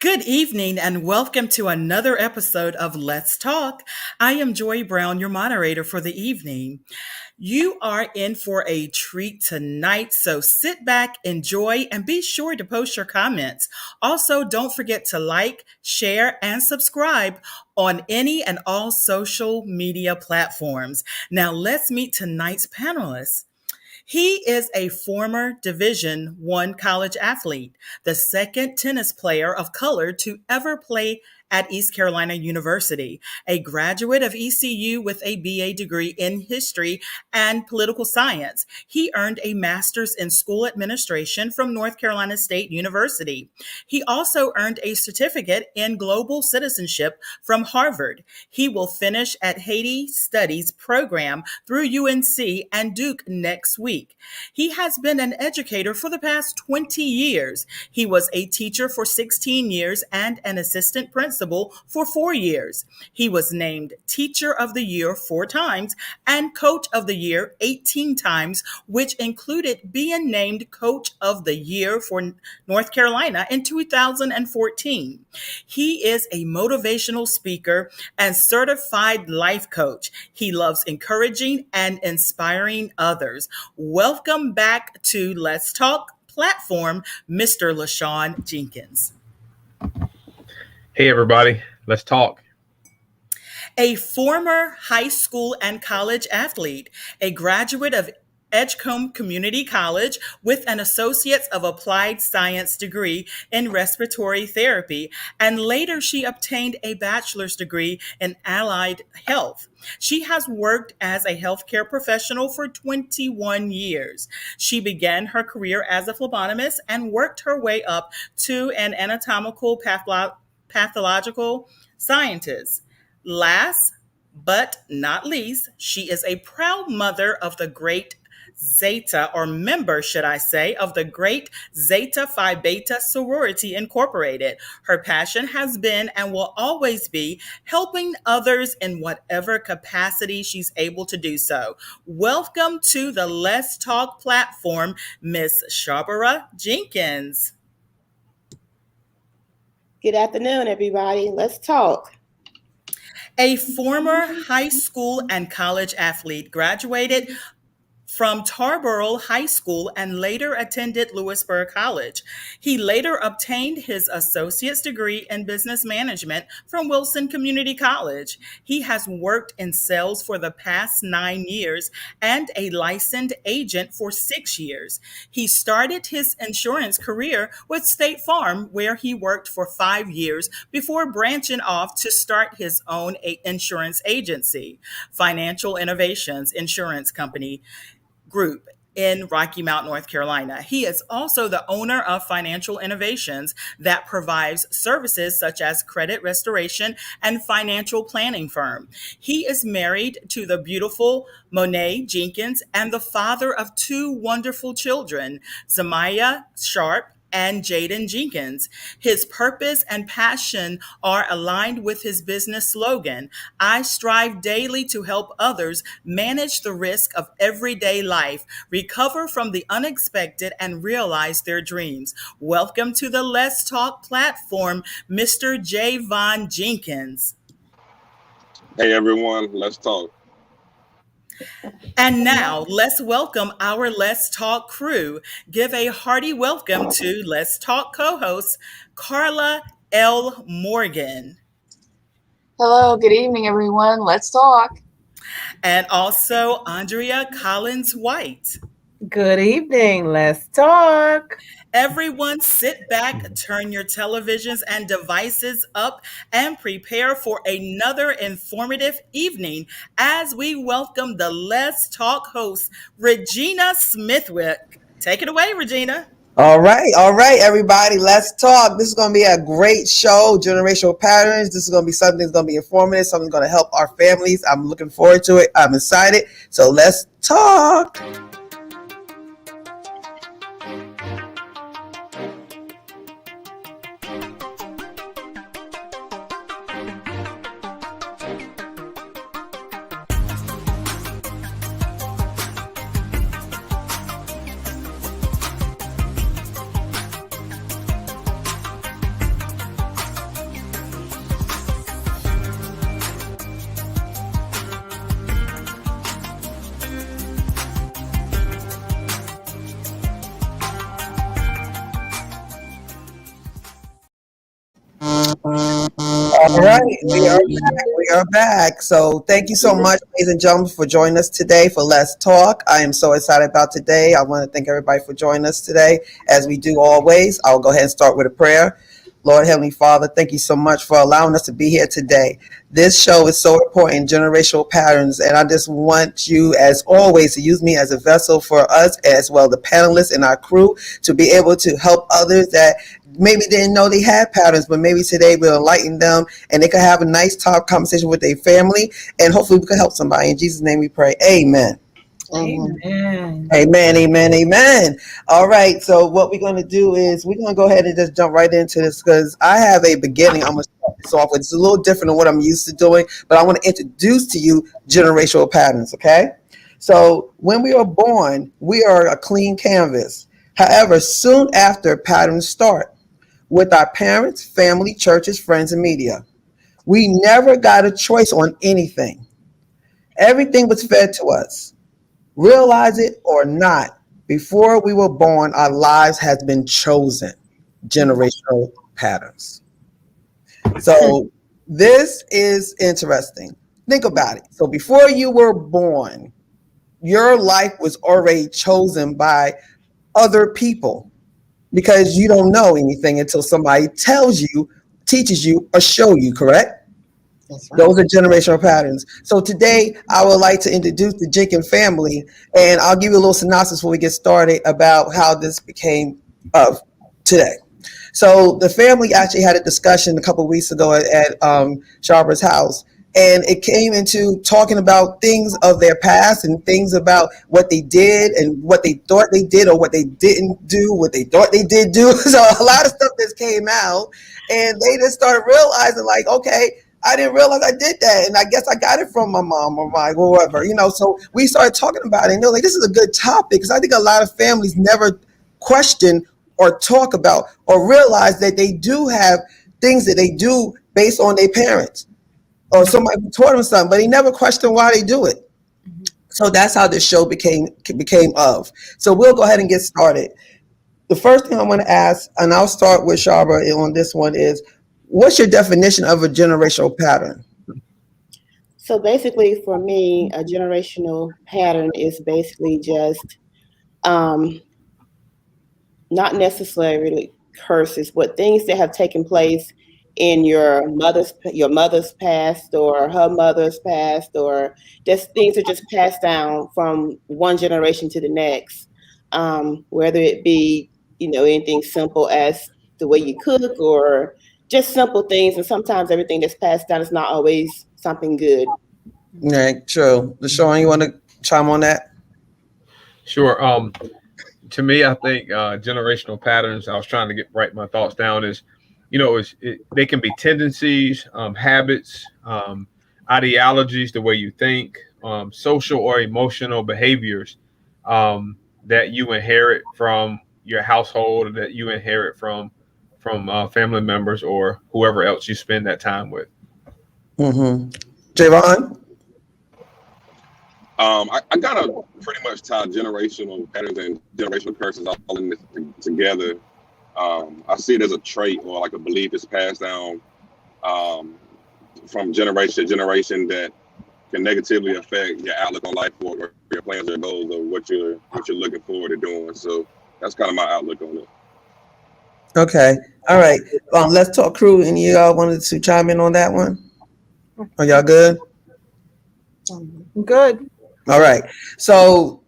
Good evening and welcome to another episode of Let's Talk. I am Joy Brown, your moderator for the evening. You are in for a treat tonight, so sit back, enjoy, and be sure to post your comments. Also, don't forget to like, share, and subscribe on any and all social media platforms. Now, let's meet tonight's panelists. He is a former Division I college athlete, the second tennis player of color to ever play at East Carolina University, a graduate of ECU with a BA degree in history and political science. He earned a master's in school administration from North Carolina State University. He also earned a certificate in global citizenship from Harvard. He will finish at Haiti Studies program through UNC and Duke next week. He has been an educator for the past 20 years. He was a teacher for 16 years and an assistant principal for 4 years. He was named Teacher of the Year 4 times and Coach of the Year 18 times, which included being named Coach of the Year for North Carolina in 2014. He is a motivational speaker and certified life coach. He loves encouraging and inspiring others. Welcome back to Let's Talk platform, Mr. LaShawn Jenkins. Hey, everybody. Let's talk. A former high school and college athlete, a graduate of Edgecombe Community College with an Associate's of Applied Science degree in respiratory therapy, and later she obtained a bachelor's degree in allied health. She has worked as a healthcare professional for 21 years. She began her career as a phlebotomist and worked her way up to an anatomical pathological scientist. Last but not least, she is a proud mother of the great Zeta, or member, should I say, of the great Zeta Phi Beta Sorority Incorporated. Her passion has been and will always be helping others in whatever capacity she's able to do so. Welcome to the Let's Talk platform, Miss Shabara Jenkins. Good afternoon, everybody. Let's talk. A former high school and college athlete, graduated from Tarboro High School and later attended Lewisburg College. He later obtained his associate's degree in business management from Wilson Community College. He has worked in sales for the past 9 years and a licensed agent for 6 years. He started his insurance career with State Farm, where he worked for 5 years before branching off to start his own insurance agency, Financial Innovations Insurance Company Group in Rocky Mount, North Carolina. He is also the owner of Financial Innovations that provides services such as credit restoration and financial planning firm. He is married to the beautiful Monet Jenkins and the father of 2 wonderful children, Zamaya Sharp and Jaden Jenkins. His purpose and passion are aligned with his business slogan, I strive daily to help others manage the risk of everyday life, recover from the unexpected, and realize their dreams. Welcome to the Let's Talk platform, Mr. Jayvon Jenkins. Hey, everyone. Let's talk. And now let's welcome our Let's Talk crew. Give a hearty welcome to Let's Talk co-host Carla L. Morgan. Hello, good evening, everyone. Let's talk. And also Andrea Collins White. Good evening. Let's talk. Everyone sit back, turn your televisions and devices up, and prepare for another informative evening as we welcome the Let's Talk host, Regina Smithwick. Take it away, Regina. All right, everybody. Let's talk. This is going to be a great show, Generational Patterns. This is going to be something that's going to be informative, something that's going to help our families. I'm looking forward to it. I'm excited. So let's talk. All right, we are back. We are back. So thank you so much, ladies and gentlemen, for joining us today for Let's Talk. I am so excited about today. I want to thank everybody for joining us today. As we do always, I'll go ahead and start with a prayer. Lord Heavenly Father, thank you so much for allowing us to be here today. This show is so important, generational patterns, and I just want you, as always, to use me as a vessel for us, as well the panelists and our crew, to be able to help others that maybe didn't know they had patterns, but maybe today we'll enlighten them and they can have a nice talk conversation with their family, and hopefully we can help somebody. In Jesus' name we pray. Amen. Amen. Amen, amen, amen. All right, so what we're going to do is we're going to go ahead and just jump right into this because I have a beginning. I'm going to start this off with. It's a little different than what I'm used to doing, but I want to introduce to you generational patterns, okay? So when we are born, we are a clean canvas. However, soon after, patterns start with our parents, family, churches, friends, and media. We never got a choice on anything. Everything was fed to us. Realize it or not, before we were born, our lives has been chosen. Generational patterns. So this is interesting. Think about it. So before you were born, your life was already chosen by other people because you don't know anything until somebody tells you, teaches you, or show you, correct? Right. Those are generational patterns. So today I would like to introduce the Jenkins family, and I'll give you a little synopsis before we get started about how this became of today. So the family actually had a discussion a couple of weeks ago at Sharper's house, and it came into talking about things of their past and things about what they did and what they thought they did or what they didn't do, what they thought they did do. So a lot of stuff just came out, and they just started realizing, like, okay, I didn't realize I did that, and I guess I got it from my mom or my whoever, you know. So we started talking about it, and they're like, this is a good topic because I think a lot of families never question or talk about or realize that they do have things that they do based on their parents or somebody who taught them something, but they never question why they do it. So that's how this show became of. So we'll go ahead and get started. The first thing I want to ask, and I'll start with Sharbha on this one, is what's your definition of a generational pattern? So basically, for me, a generational pattern is basically just not necessarily curses, but things that have taken place in your mother's past or her mother's past, or just things that just passed down from one generation to the next. Whether it be, anything simple as the way you cook or just simple things. And sometimes everything that's passed down is not always something good. Right, true. LaShawn, you want to chime on that? Sure. To me, I think generational patterns, I was trying to write my thoughts down, is, they can be tendencies, habits, ideologies, the way you think, social or emotional behaviors that you inherit from your household, or that you inherit from family members or whoever else you spend that time with. Mm-hmm. Jayvon? I gotta pretty much tie generational patterns and generational curses all in this together. I see it as a trait or like a belief that's passed down from generation to generation that can negatively affect your outlook on life or your plans or goals or what you're looking forward to doing. So that's kind of my outlook on it. Okay. All right. Let's talk crew. And you all wanted to chime in on that one? Are y'all good? Good. All right. So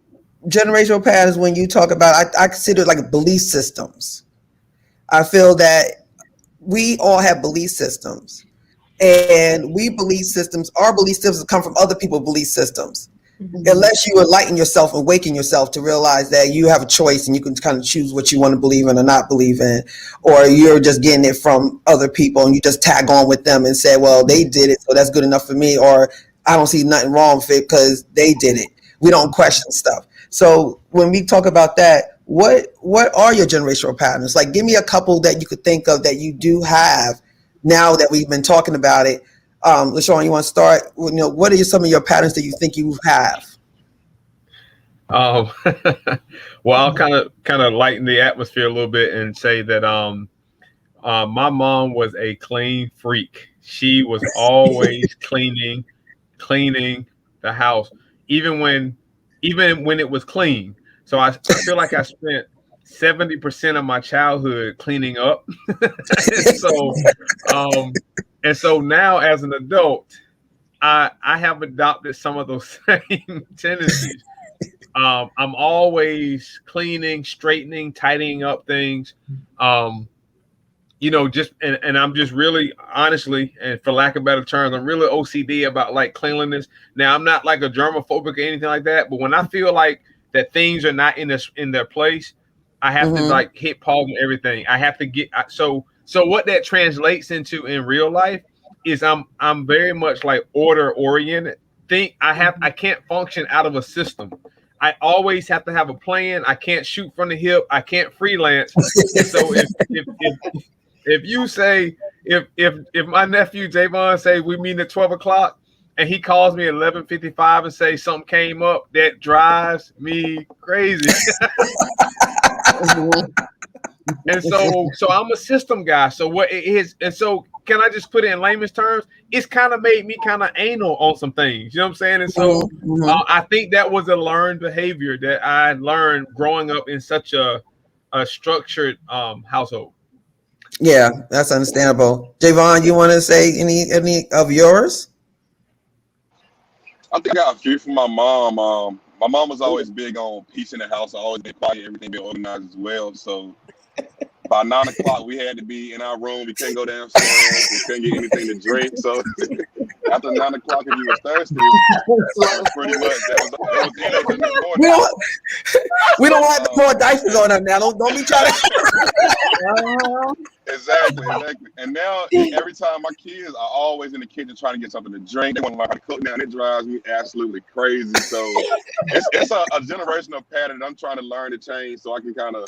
generational patterns, when you talk about, I consider it like belief systems. I feel that we all have belief systems, and our belief systems come from other people's belief systems. Mm-hmm. Unless you enlighten yourself, awaken yourself to realize that you have a choice and you can kind of choose what you want to believe in or not believe in, or you're just getting it from other people and you just tag on with them and say, well, they did it, so that's good enough for me, or I don't see nothing wrong with it because they did it. We don't question stuff. So when we talk about that, what are your generational patterns? Like, give me a couple that you could think of that you do have now that we've been talking about it. LaShawn, you want to start? What are some of your patterns that you think you have? Well, I'll kind of lighten the atmosphere a little bit and say that my mom was a clean freak. she was always cleaning the house, even when it was clean. So I feel like I spent 70% of my childhood cleaning up. and so um and so now as an adult, I have adopted some of those same tendencies. I'm always cleaning, straightening, tidying up things. Um, just and I'm just really honestly, and for lack of better terms, I'm really OCD about like cleanliness. Now I'm not like a germophobic or anything like that, but when I feel like that things are not in their place, I have to like hit pause on everything. I have to so what that translates into in real life is I'm very much like order oriented. I can't function out of a system. I always have to have a plan. I can't shoot from the hip. I can't freelance. And so if you say if my nephew Jayvon say we meet at 12 o'clock and he calls me at 11:55 and say something came up, that drives me crazy. And so I'm a system guy. So what it is, and so can I just put it in layman's terms? It's kind of made me kind of anal on some things. You know what I'm saying? And so I think that was a learned behavior that I learned growing up in such a structured household. Yeah, that's understandable. Jayvon, you want to say any of yours? I think I got a few from my mom. My mom was always big on peace in the house. I always been quiet, everything been organized as well. So by 9 o'clock, we had to be in our room. We couldn't go downstairs. We couldn't get anything to drink. So after 9 o'clock, if you was thirsty, that was pretty much that was it until the next morning. We don't have to pour diapers on them now. Don't be trying to. Exactly. And now every time my kids are always in the kitchen trying to get something to drink. They want to learn how to cook now. And it drives me absolutely crazy. So it's a generational pattern that I'm trying to learn to change so I can kind of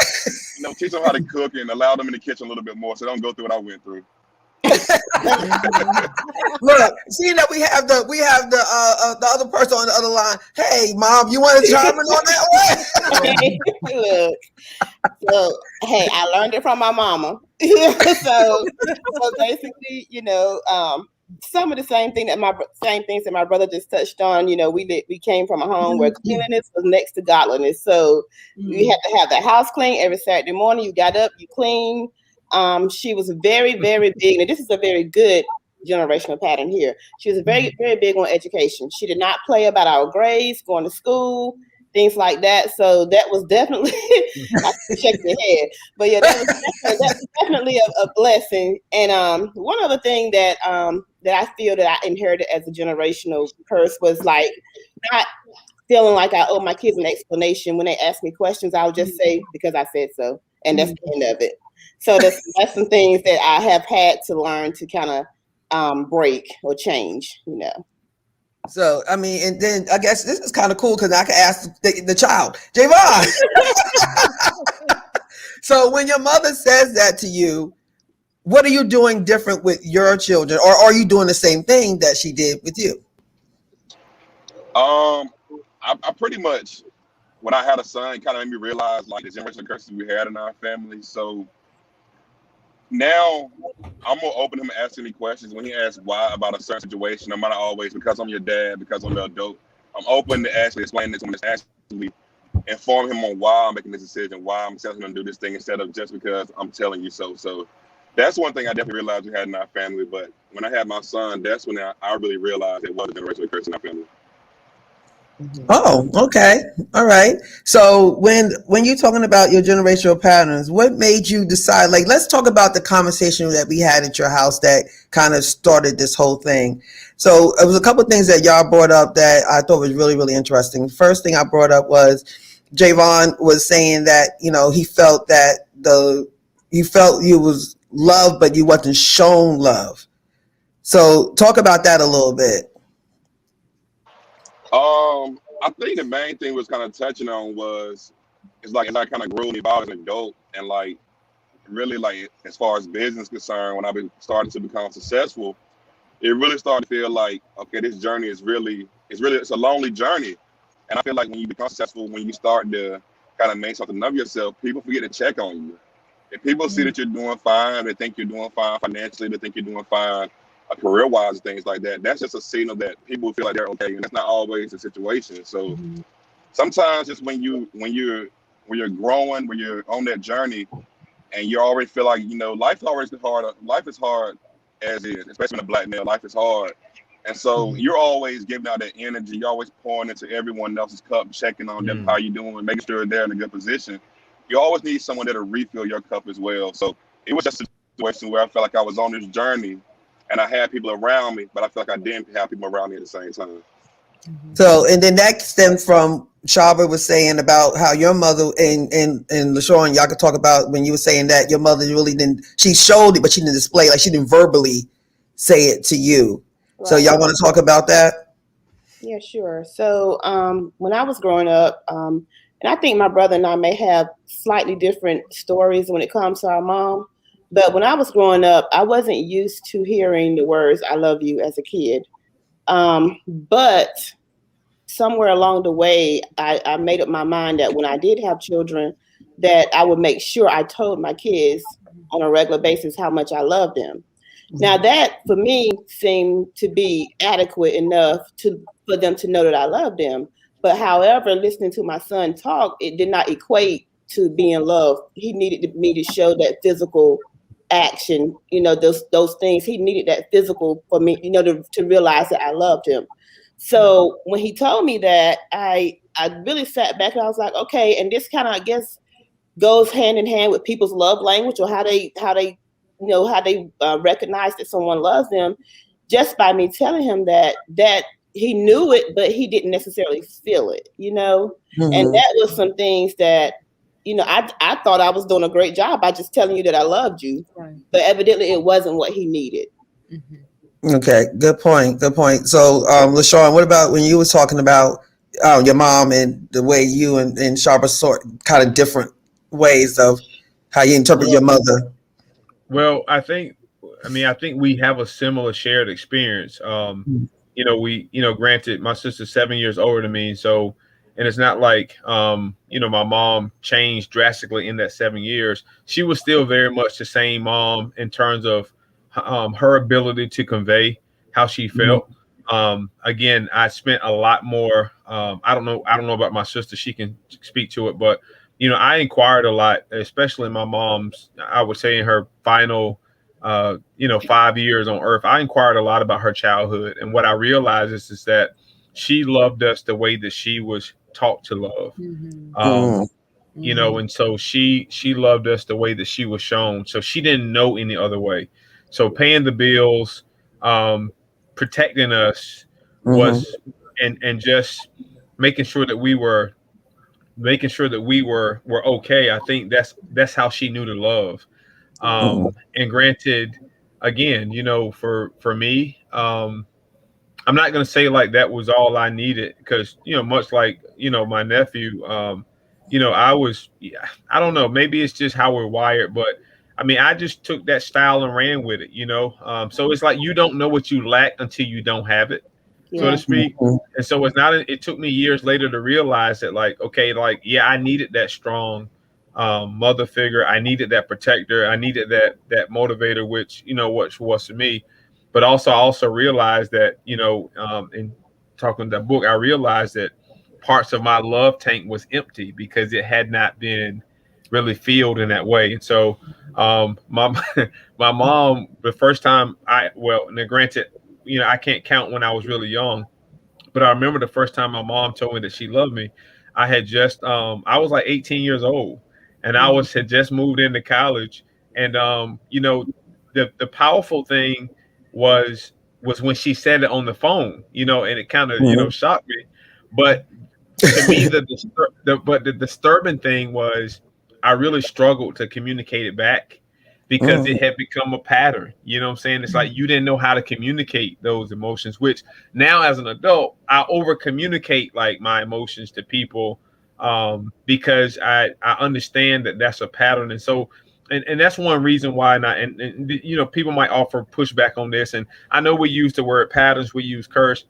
teach them how to cook and allow them in the kitchen a little bit more so they don't go through what I went through. Look, seeing that we have the other person on the other line. Hey, Mom, you want to chime in on that one? Look, so hey, I learned it from my mama. so basically, some of the same things that my brother just touched on. We came from a home where cleanliness was next to godliness. So we had to have the house clean every Saturday morning. You got up, you clean. She was very, very big, and this is a very good generational pattern here. She was very, very big on education. She did not play about our grades, going to school, things like that. So that was definitely I shake your head, but yeah, that's definitely a blessing. And one other thing that I feel that I inherited as a generational curse was like not feeling like I owe my kids an explanation when they ask me questions. I'll just say because I said so, and that's the end of it. So that's some things that I have had to learn to kind of break or change, So, I mean, and then I guess this is kind of cool because I can ask the child, Jayvon. So when your mother says that to you, what are you doing different with your children? Or are you doing the same thing that she did with you? I pretty much, when I had a son, kind of made me realize like the generational curses we had in our family. So now I'm more open to him asking me questions. When he asks why about a certain situation, I'm not always because I'm your dad, because I'm the adult. I'm open to actually explain this to him, to actually inform him on why I'm making this decision, why I'm telling him to do this thing instead of just because I'm telling you so. So that's one thing I definitely realized we had in our family. But when I had my son, that's when I really realized it was a generational curse in our family. Oh, okay. All right. So when you're talking about your generational patterns, what made you decide, like, let's talk about the conversation that we had at your house that kind of started this whole thing. So it was a couple of things that y'all brought up that I thought was really, really interesting. First thing I brought up was Jayvon was saying that, he felt that you was loved, but you wasn't shown love. So talk about that a little bit. I think the main thing was kind of touching on was as I kind of grew and evolved as an adult, and like really like as far as business concerned, when I started to become successful, it really started to feel like, okay, this journey is it's a lonely journey. And I feel like when you become successful, when you start to kind of make something of yourself, people forget to check on you. If people see that you're doing fine, they think you're doing fine financially, they think you're doing fine career wise and things like that. That's just a signal that people feel like they're okay, and that's not always the situation. So sometimes just when you're growing, when you're on that journey, and you already feel like life is always hard. Life is hard as is, especially when a black male. Life is hard, and so you're always giving out that energy. You're always pouring into everyone else's cup, checking on them, how you doing, making sure they're in a good position. You always need someone that'll refill your cup as well. So it was just a situation where I felt like I was on this journey, and I had people around me, but I felt like I didn't have people around me at the same time. So, and then that stemmed from Shaba was saying about how your mother and LaShawn, y'all could talk about when you were saying that your mother really didn't, she showed it, but she didn't display, like she didn't verbally say it to you. Right. So y'all want to talk about that? Yeah, sure. So when I was growing up, and I think my brother and I may have slightly different stories when it comes to our mom, but when I was growing up, I wasn't used to hearing the words, I love you as a kid. But somewhere along the way, I made up my mind that when I did have children, that I would make sure I told my kids on a regular basis how much I love them. Now that for me seemed to be adequate enough for them to know that I love them. But however, listening to my son talk, it did not equate to being loved. He needed me to show that physical action, those things. He needed that physical for me, to realize that I loved him. So when he told me that, I really sat back and I was like, okay, and this kind of, I guess, goes hand in hand with people's love language or how they recognize that someone loves them, just by me telling him that he knew it, but he didn't necessarily feel it, and that was some things that, I thought I was doing a great job by just telling you that I loved you, right. But evidently it wasn't what he needed. Okay, good point. So, LaShawn, what about when you were talking about your mom and the way you and Sharpa sort kind of different ways of how you interpret your mother? Well, I think we have a similar shared experience. Granted, my sister's 7 years older than me, so, and it's not like, my mom changed drastically in that 7 years. She was still very much the same mom in terms of her ability to convey how she felt. Again, I spent a lot more. I don't know about my sister. She can speak to it, but I inquired a lot, especially my mom's, I would say in her final 5 years on earth. I inquired a lot about her childhood, and what I realized is that she loved us the way that she was taught to love. And so she loved us the way that she was shown. So she didn't know any other way. So paying the bills, protecting us was, and just making sure that we were okay. I think that's how she knew to love. And granted, again, for me, I'm not going to say like that was all I needed, because, much like, my nephew, I don't know, maybe it's just how we're wired, but I mean, I just took that style and ran with it, so it's like, you don't know what you lack until you don't have it, so to speak. And so it took me years later to realize that, like, okay, like, yeah, I needed that strong mother figure. I needed that protector. I needed that motivator, which, what was to me. But I also realized that, in talking that book, I realized that parts of my love tank was empty because it had not been really filled in that way. And so my my mom, the first time now granted, I can't count when I was really young, but I remember the first time my mom told me that she loved me. I had just I was like 18 years old, and had just moved into college. And the powerful thing was when she said it on the phone, and it kind of shocked me. But to me, the disturbing thing was I really struggled to communicate it back, because it had become a pattern. You know what I'm saying? It's like you didn't know how to communicate those emotions, which now as an adult, I over communicate like my emotions to people, because I understand that that's a pattern. And so, and that's one reason why not. And people might offer pushback on this. And I know we use the word patterns, we use curse,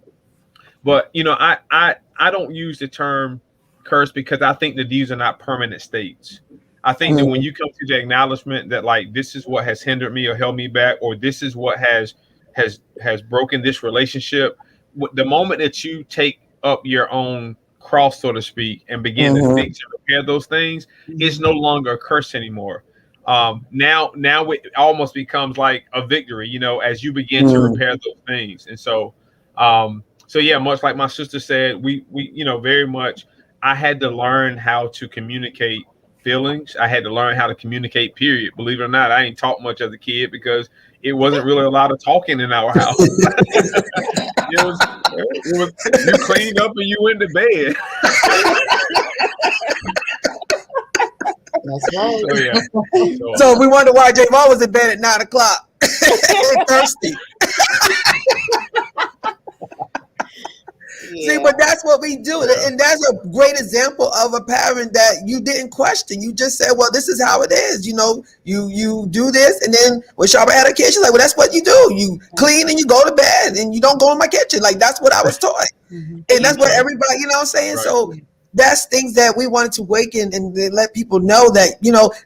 but I don't use the term curse, because I think that these are not permanent states. I think that when you come to the acknowledgement that, like, this is what has hindered me or held me back, or this is what has has broken this relationship. The moment that you take up your own cross, so to speak, and begin to Mhm. fix and repair those things, it's no longer a curse anymore. Now it almost becomes like a victory, as you begin to Mm. repair those things. And so yeah, much like my sister said, we very much. I had to learn how to communicate feelings. I had to learn how to communicate. Period. Believe it or not, I ain't talked much as a kid because it wasn't really a lot of talking in our house. it was you cleaned up and you went to bed. That's right. So yeah. So we wonder why Jayvon was in bed at 9 o'clock. Thirsty. See, but that's what we do. Yeah. And that's a great example of a parent that you didn't question. You just said, well, this is how it is. You do this. And then when Sharpa had a kid, she's like, well, that's what you do. You clean and you go to bed and you don't go in my kitchen. Like, that's what I was taught. And that's what everybody, you know what I'm saying? Right. So that's things that we wanted to awaken and let people know that,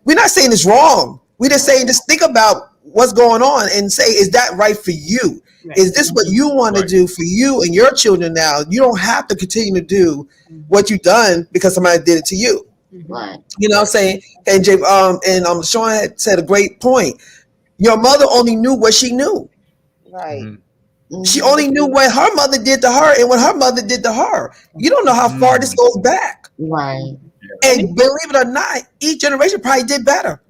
we're not saying it's wrong. We're just saying, just think about what's going on and say, is that right for you? Right. Is this what you want to do for you and your children now? You don't have to continue to do what you've done because somebody did it to you. Right. You know what I'm saying? And Shawn had said a great point. Your mother only knew what she knew. Right. Mm-hmm. She only knew what her mother did to her and what her mother did to her. You don't know how far this goes back. Right. And believe it or not, each generation probably did better.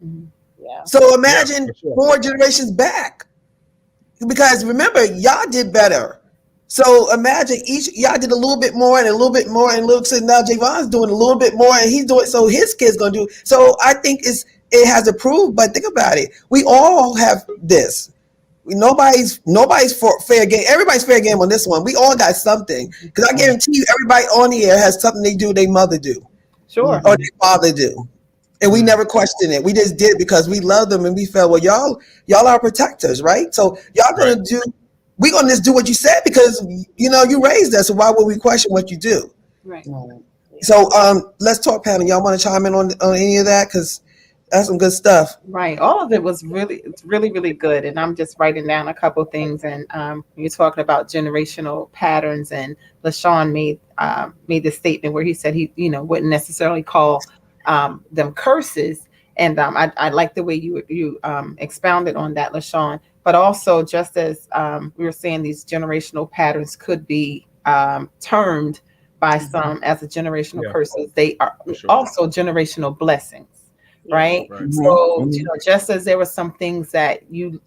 Yeah. So imagine 4 generations back. Because remember, y'all did better. So imagine y'all did a little bit more and a little bit more, and look, so now Jayvon's doing a little bit more, and he's doing so his kids gonna do. So I think it has improved. But think about it, we all have this. Nobody's for fair game. Everybody's fair game on this one. We all got something. Because I guarantee you, everybody on here has something they do, their mother do, Sure, or their father do. And we never questioned it. We just did it because we love them and we felt, well, y'all are protectors, right? So y'all gonna we're gonna just do what you said because you raised us. So why would we question what you do? right. So let's talk, panel. Y'all want to chime in on any of that? Because that's some good stuff. Right. All of it was it's really, really good. And I'm just writing down a couple things. And you're talking about generational patterns, and LaShawn made this statement where he said he, wouldn't necessarily call them curses. And I like the way you expounded on that, LaShawn. But also, just as we were saying, these generational patterns could be termed by some as a generational curses. They are also generational blessings. Right. So, just as there were some things that you've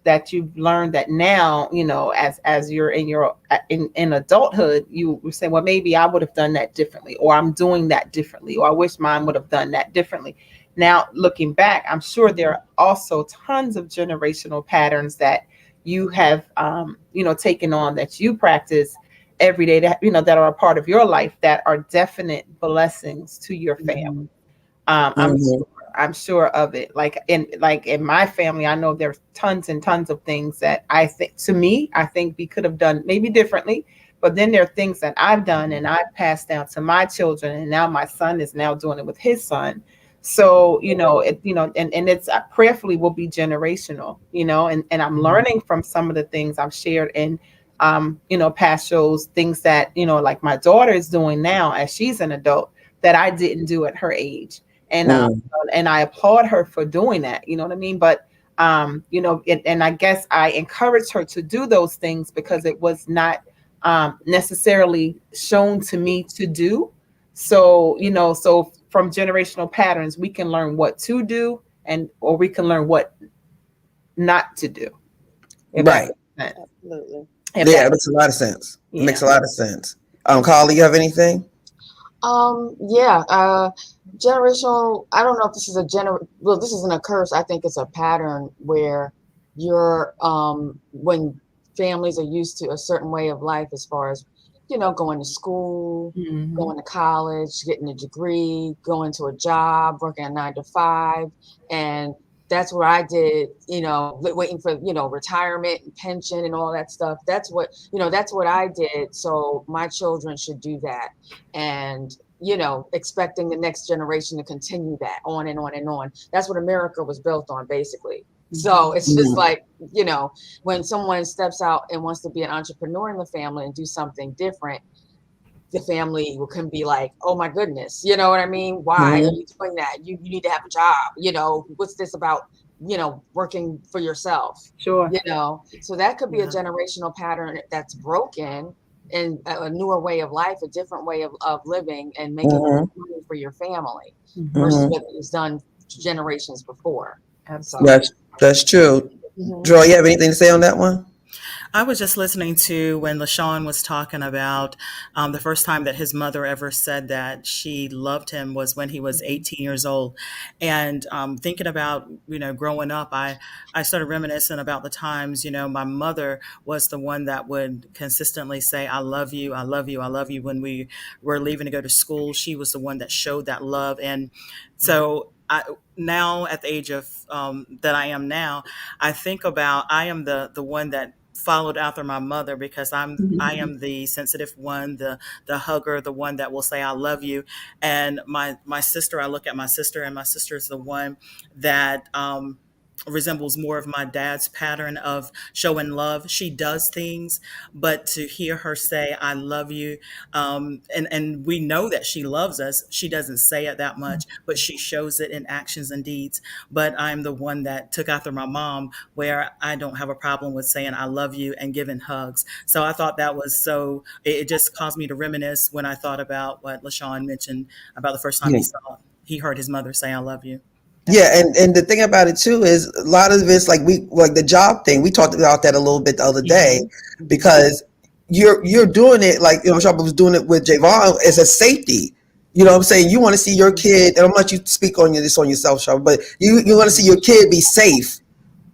learned that now, as you're in adulthood, you would say, well, maybe I would have done that differently, or I'm doing that differently, or I wish mine would have done that differently. Now, looking back, I'm sure there are also tons of generational patterns that you have, taken on, that you practice every day, that, that are a part of your life, that are definite blessings to your family. I'm sure of it. Like in my family, I know there's tons and tons of things that I think we could have done maybe differently. But then there are things that I've done and I've passed down to my children, and now my son is now doing it with his son. So, and it's prayerfully will be generational, and I'm learning from some of the things I've shared in, past shows, things that, like my daughter is doing now as she's an adult that I didn't do at her age. And I applaud her for doing that. You know what I mean? But, and I guess I encouraged her to do those things because it was not necessarily shown to me to do. So, so from generational patterns, we can learn what to do or we can learn what not to do. Right. Absolutely. It makes a lot of sense. It makes a lot of sense. Carly, you have anything? Generational, I don't know if this is this isn't a curse. I think it's a pattern where you're, when families are used to a certain way of life, as far as, going to school, going to college, getting a degree, going to a job, working a 9 to 5. And that's what I did, waiting for, retirement and pension and all that stuff. That's what I did. So my children should do that. And, expecting the next generation to continue that on and on and on. That's what America was built on, basically. So it's just Mhm. like, when someone steps out and wants to be an entrepreneur in the family and do something different, the family can be like, oh my goodness, you know what I mean? Why are Mhm. you doing that? You need to have a job. What's this about, working for yourself, Sure. So that could be a Yeah. generational pattern that's broken, and a newer way of life, a different way of living and making Mhm. money for your family versus Mhm. what was done generations before. So, Absolutely. That's true. mhm. Joy, you have anything to say on that one? I was just listening to when LaShawn was talking about the first time that his mother ever said that she loved him was when he was 18 years old. And thinking about, growing up, I started reminiscing about the times, my mother was the one that would consistently say, I love you, I love you, I love you. When we were leaving to go to school, she was the one that showed that love. And so now at the age of that I am now, I think about I am the one that followed after my mother because I am the sensitive one, the hugger, the one that will say I love you. And my sister, I look at my sister, and my sister is the one that resembles more of my dad's pattern of showing love. She does things, but to hear her say I love you, and we know that she loves us. She doesn't say it that much, but she shows it in actions and deeds. But I'm the one that took after my mom, where I don't have a problem with saying I love you and giving hugs. So I thought that was it just caused me to reminisce when I thought about what LaShawn mentioned about the first time he heard his mother say I love you. Yeah, and the thing about it too is a lot of it's like the job thing. We talked about that a little bit the other day because you're doing it like Shabba was doing it with Jayvon as a safety. You know what I'm saying? You want to see your kid, and I'm gonna let you speak on this on yourself, Shabba, but you want to see your kid be safe.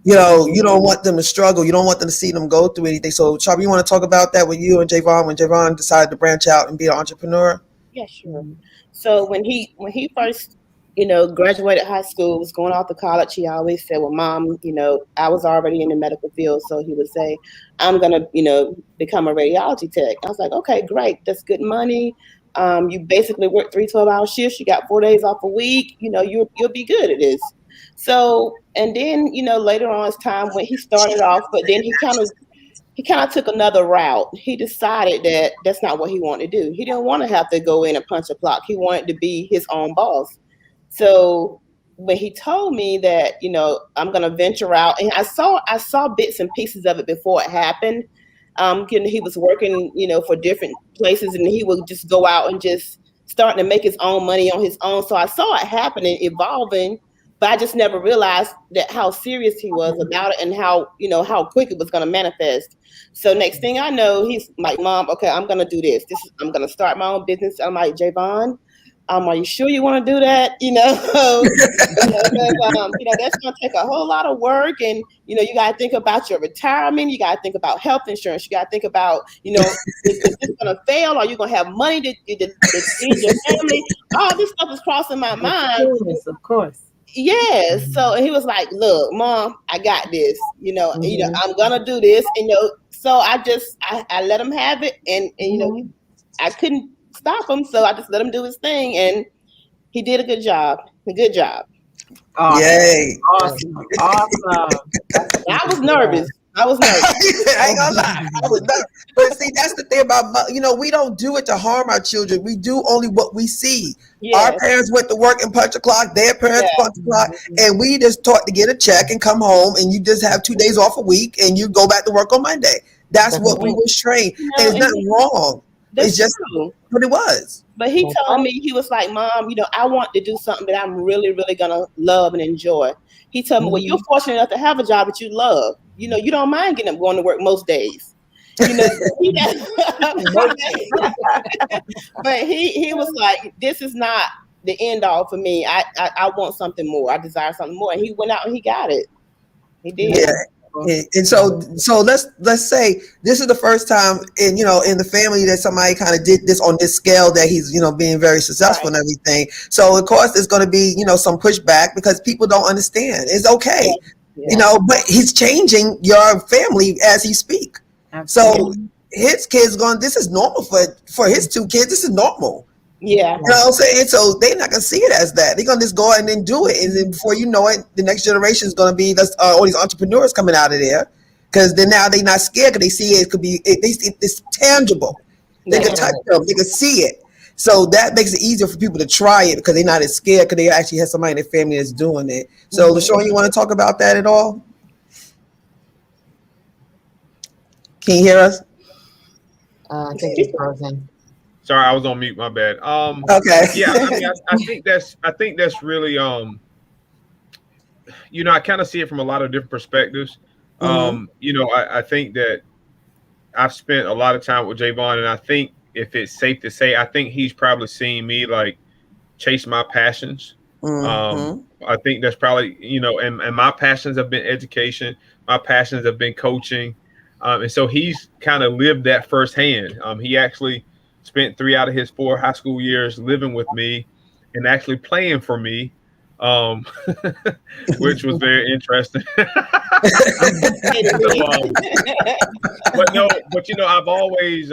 You don't want them to struggle. You don't want them to see them go through anything. So, Shabba, you want to talk about that with you and Jayvon when Jayvon decided to branch out and be an entrepreneur? Yeah, sure. So when he first, graduated high school, was going off to college, he always said, "Well, Mom, I was already in the medical field." So he would say, "I'm gonna, become a radiology tech." I was like, "Okay, great. That's good money. You basically work 3 12-hour shifts. You got 4 days off a week. You'll be good at this." So and then later on as time when he started off, but then he kind of took another route. He decided that that's not what he wanted to do. He didn't want to have to go in and punch a clock. He wanted to be his own boss. So when he told me that, I'm going to venture out, and I saw bits and pieces of it before it happened. He was working, for different places, and he would just go out and just start to make his own money on his own. So I saw it happening, evolving, but I just never realized that how serious he was about it and how quick it was going to manifest. So next thing I know, he's like, "Mom, okay, I'm going to do this. I'm going to start my own business." I'm like, "Jayvon, are you sure you want to do that?" Because that's going to take a whole lot of work, and you got to think about your retirement. You got to think about health insurance. You got to think about, is this going to fail? Are you going to have money to feed your family? All this stuff is crossing my mind. Of course. Yes. So he was like, "Look, Mom, I got this. I'm gonna do this." So I let him have it, and I couldn't stop him, so I just let him do his thing, and he did a good job. A good job. Awesome. Yay. Awesome. I was nervous. I was nervous. I ain't gonna lie. I was not. But see, that's the thing about, we don't do it to harm our children. We do only what we see. Our Yes. parents went to work and punch a clock. Their parents punch a clock, and we just taught to get a check and come home, and you just have 2 days off a week, and you go back to work on Monday. That's what we was trained, and it's nothing wrong. It's That's just true. what it was. But he told me, he was like, "Mom, I want to do something that I'm really, really gonna love and enjoy." He told me, "Well, you're fortunate enough to have a job that you love. You don't mind getting up going to work most days." But he was like, "This is not the end all for me. I want something more. I desire something more." And he went out and he got it. He did. Yeah. And so let's say this is the first time in the family that somebody kind of did this on this scale, that he's being very successful and everything. So of course there's going to be some pushback because people don't understand. It's okay, but he's changing your family as he speak. Absolutely. So his kids going, this is normal for his 2 kids. This is normal. Yeah. You know what I'm saying? So they're not gonna see it as that. They're gonna just go out and then do it, and then before you know it, the next generation is gonna be all these entrepreneurs coming out of there, because then now they're not scared because they see it could be it's tangible. They can touch them, they can see it. So that makes it easier for people to try it because they're not as scared because they actually have somebody in their family that's doing it. So, LaShawn, you want to talk about that at all? Can you hear us? I think it's frozen. Sorry, I was on mute. My bad. Okay. Yeah, I mean, I think that's really you know, I kind of see it from a lot of different perspectives. You know, I think that I've spent a lot of time with Jayvon, and I think if it's safe to say, I think he's probably seen me like chase my passions. I think that's probably, you know, and my passions have been education. My passions have been coaching. And so he's kind of lived that firsthand. He actually spent 3 out of his 4 high school years living with me and actually playing for me, which was very interesting. But you know, I've always,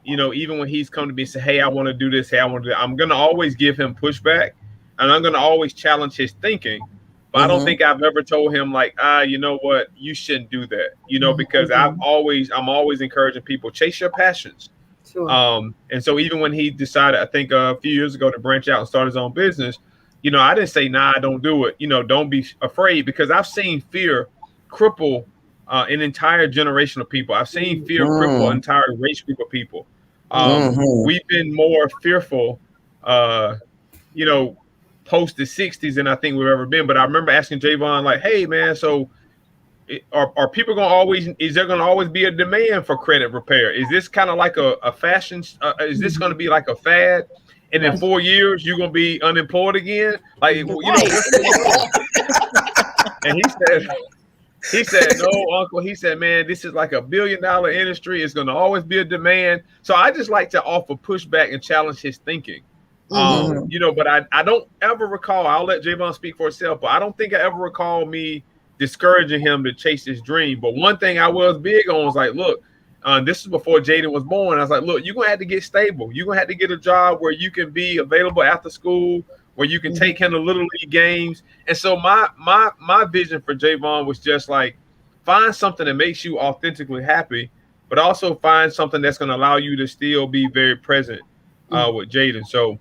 you know, even when he's come to me and say, "Hey, I want to do this. Hey, I want to do that," I'm gonna always give him pushback, and I'm gonna always challenge his thinking. But I don't think I've ever told him like, you know what, you shouldn't do that. You know, because I'm always encouraging people, chase your passions. Sure. And so even when he decided, I think a few years ago, to branch out and start his own business, you know, I didn't say, nah, don't do it. You know, don't be afraid, because I've seen fear cripple an entire generation of people. I've seen fear cripple an entire race group of people. We've been more fearful, you know, post the 60s than I think we've ever been. But I remember asking Jayvon, like, hey, man, so are people going to always, is there going to always be a demand for credit repair? Is this kind of like a fashion? Is this going to be like a fad? And in 4 years, you're going to be unemployed again? Like, you know, what's going on? And he said, no, Uncle. He said, man, this is like $1 billion industry. It's going to always be a demand. So I just like to offer pushback and challenge his thinking. You know, but I don't ever recall, I'll let Jayvon speak for himself, but I don't think I ever recall me discouraging him to chase his dream. But one thing I was big on was like, look, this is before Jaden was born. I was like, look, you're going to have to get stable. You're going to have to get a job where you can be available after school, where you can take him to little league games. And so my vision for Jayvon was just like, find something that makes you authentically happy, but also find something that's going to allow you to still be very present with Jaden. So,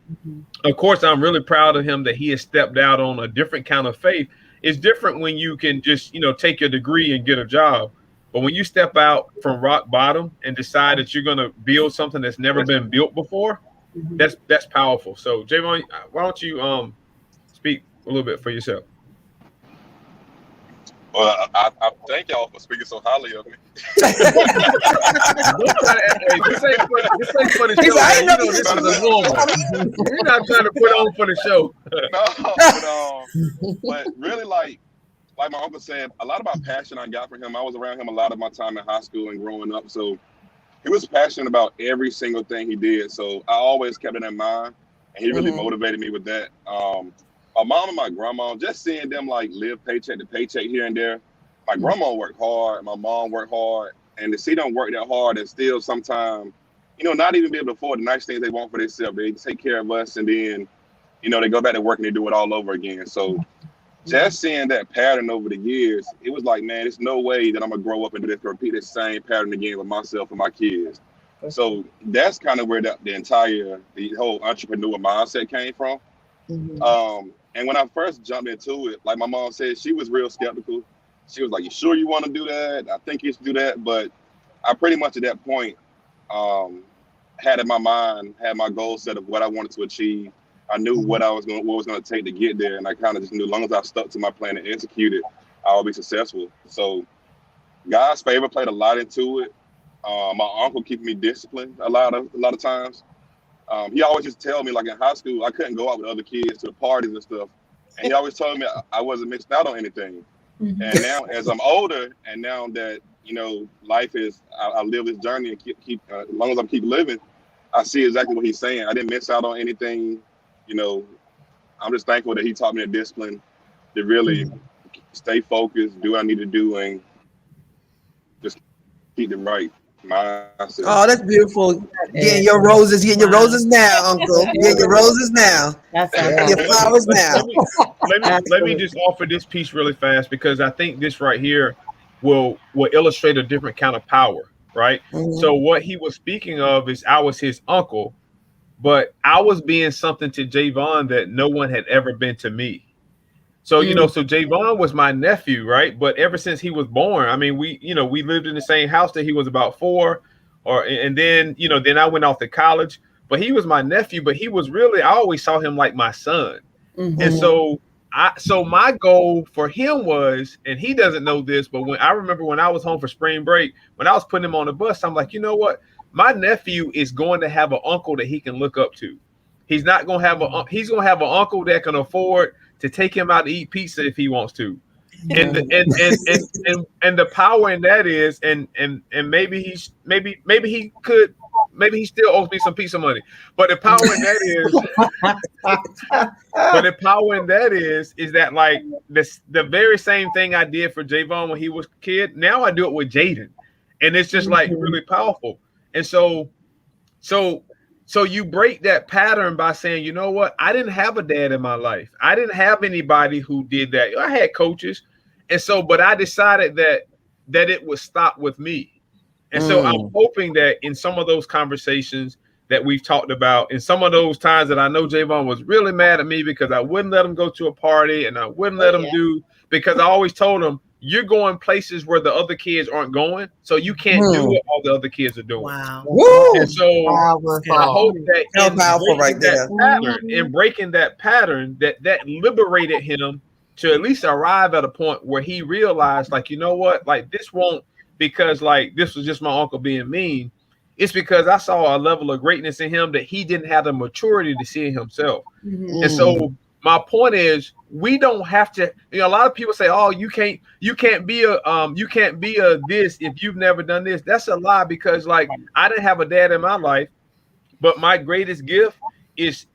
of course, I'm really proud of him that he has stepped out on a different kind of faith. It's different when you can just, you know, take your degree and get a job. But when you step out from rock bottom and decide that you're going to build something that's never been built before, that's powerful. So, Jayvon, why don't you speak a little bit for yourself? Well, I thank y'all for speaking so highly of me. This ain't for the show. I You know, this is a normal. We're not trying to put on for the show. But really, like my uncle said, a lot of my passion I got from him. I was around him a lot of my time in high school and growing up. So he was passionate about every single thing he did. So I always kept it in mind, and he really motivated me with that. My mom and my grandma, just seeing them like live paycheck to paycheck here and there. My grandma worked hard, my mom worked hard, and to see them work that hard and still sometimes, you know, not even be able to afford the nice things they want for themselves. They take care of us, and then, you know, they go back to work and they do it all over again. So just seeing that pattern over the years, it was like, man, there's no way that I'm gonna grow up and repeat the same pattern again with myself and my kids. So that's kind of where the whole entrepreneur mindset came from. And when I first jumped into it, like my mom said, she was real skeptical. She was like, you sure you want to do that? I think you should do that. But I pretty much at that point had in my mind, had my goal set of what I wanted to achieve. I knew what was going to take to get there. And I kind of just knew as long as I stuck to my plan and executed, I would be successful. So God's favor played a lot into it. My uncle keeping me disciplined a lot of times. He always just tell me, like in high school, I couldn't go out with other kids to the parties and stuff. And he always told me I wasn't missed out on anything. And now as I'm older, and now that, you know, life is, I live this journey and keep as long as I keep living, I see exactly what he's saying. I didn't miss out on anything. You know, I'm just thankful that he taught me the discipline to really stay focused, do what I need to do, and just keep it right. Mine says, Oh, that's beautiful. Getting is- your roses, getting your Wow. roses now, Uncle. Getting your roses now. That's Well, Your fantastic. flowers now. let me just offer this piece really fast because I think this right here will illustrate a different kind of power, right? Mhm. So what he was speaking of is I was his uncle, but I was being something to Jayvon that no one had ever been to me. So so Jayvon was my nephew, right? But ever since he was born, I mean, we lived in the same house that he was about 4, and then then I went off to college. But he was my nephew, but he was really I always saw him like my son. And Mhm. so my goal for him was, and he doesn't know this, but when I remember when I was home for spring break, when I was putting him on the bus, I'm like, you know what? My nephew is going to have an uncle that he can look up to. He's not going to have he's going to have an uncle that can afford to take him out to eat pizza if he wants to. And and the power in that is, and maybe he could, maybe he still owes me some pizza money, but the power in that is but the power in that is that like this the very same thing I did for Jayvon when he was a kid, now I do it with Jaden, and it's just like really powerful. And so so you break that pattern by saying, you know what, I didn't have a dad in my life, I didn't have anybody who did that. I had coaches, and so but I decided that it would stop with me. And so I'm hoping that in some of those conversations that we've talked about, in some of those times that I know Jayvon was really mad at me because I wouldn't let him go to a party and I wouldn't let him do, because I always told him, you're going places where the other kids aren't going, so you can't do what all the other kids are doing. Wow. Woo! And so I hope that So in powerful right breaking there. that pattern, in breaking that pattern, that liberated him to at least arrive at a point where he realized, like, you know what, like this won't, because like this was just my uncle being mean. It's because I saw a level of greatness in him that he didn't have the maturity to see in himself. And so my point is, we don't have to, a lot of people say, oh, you can't be a this if you've never done this. That's a lie, because like I didn't have a dad in my life, but my greatest gift is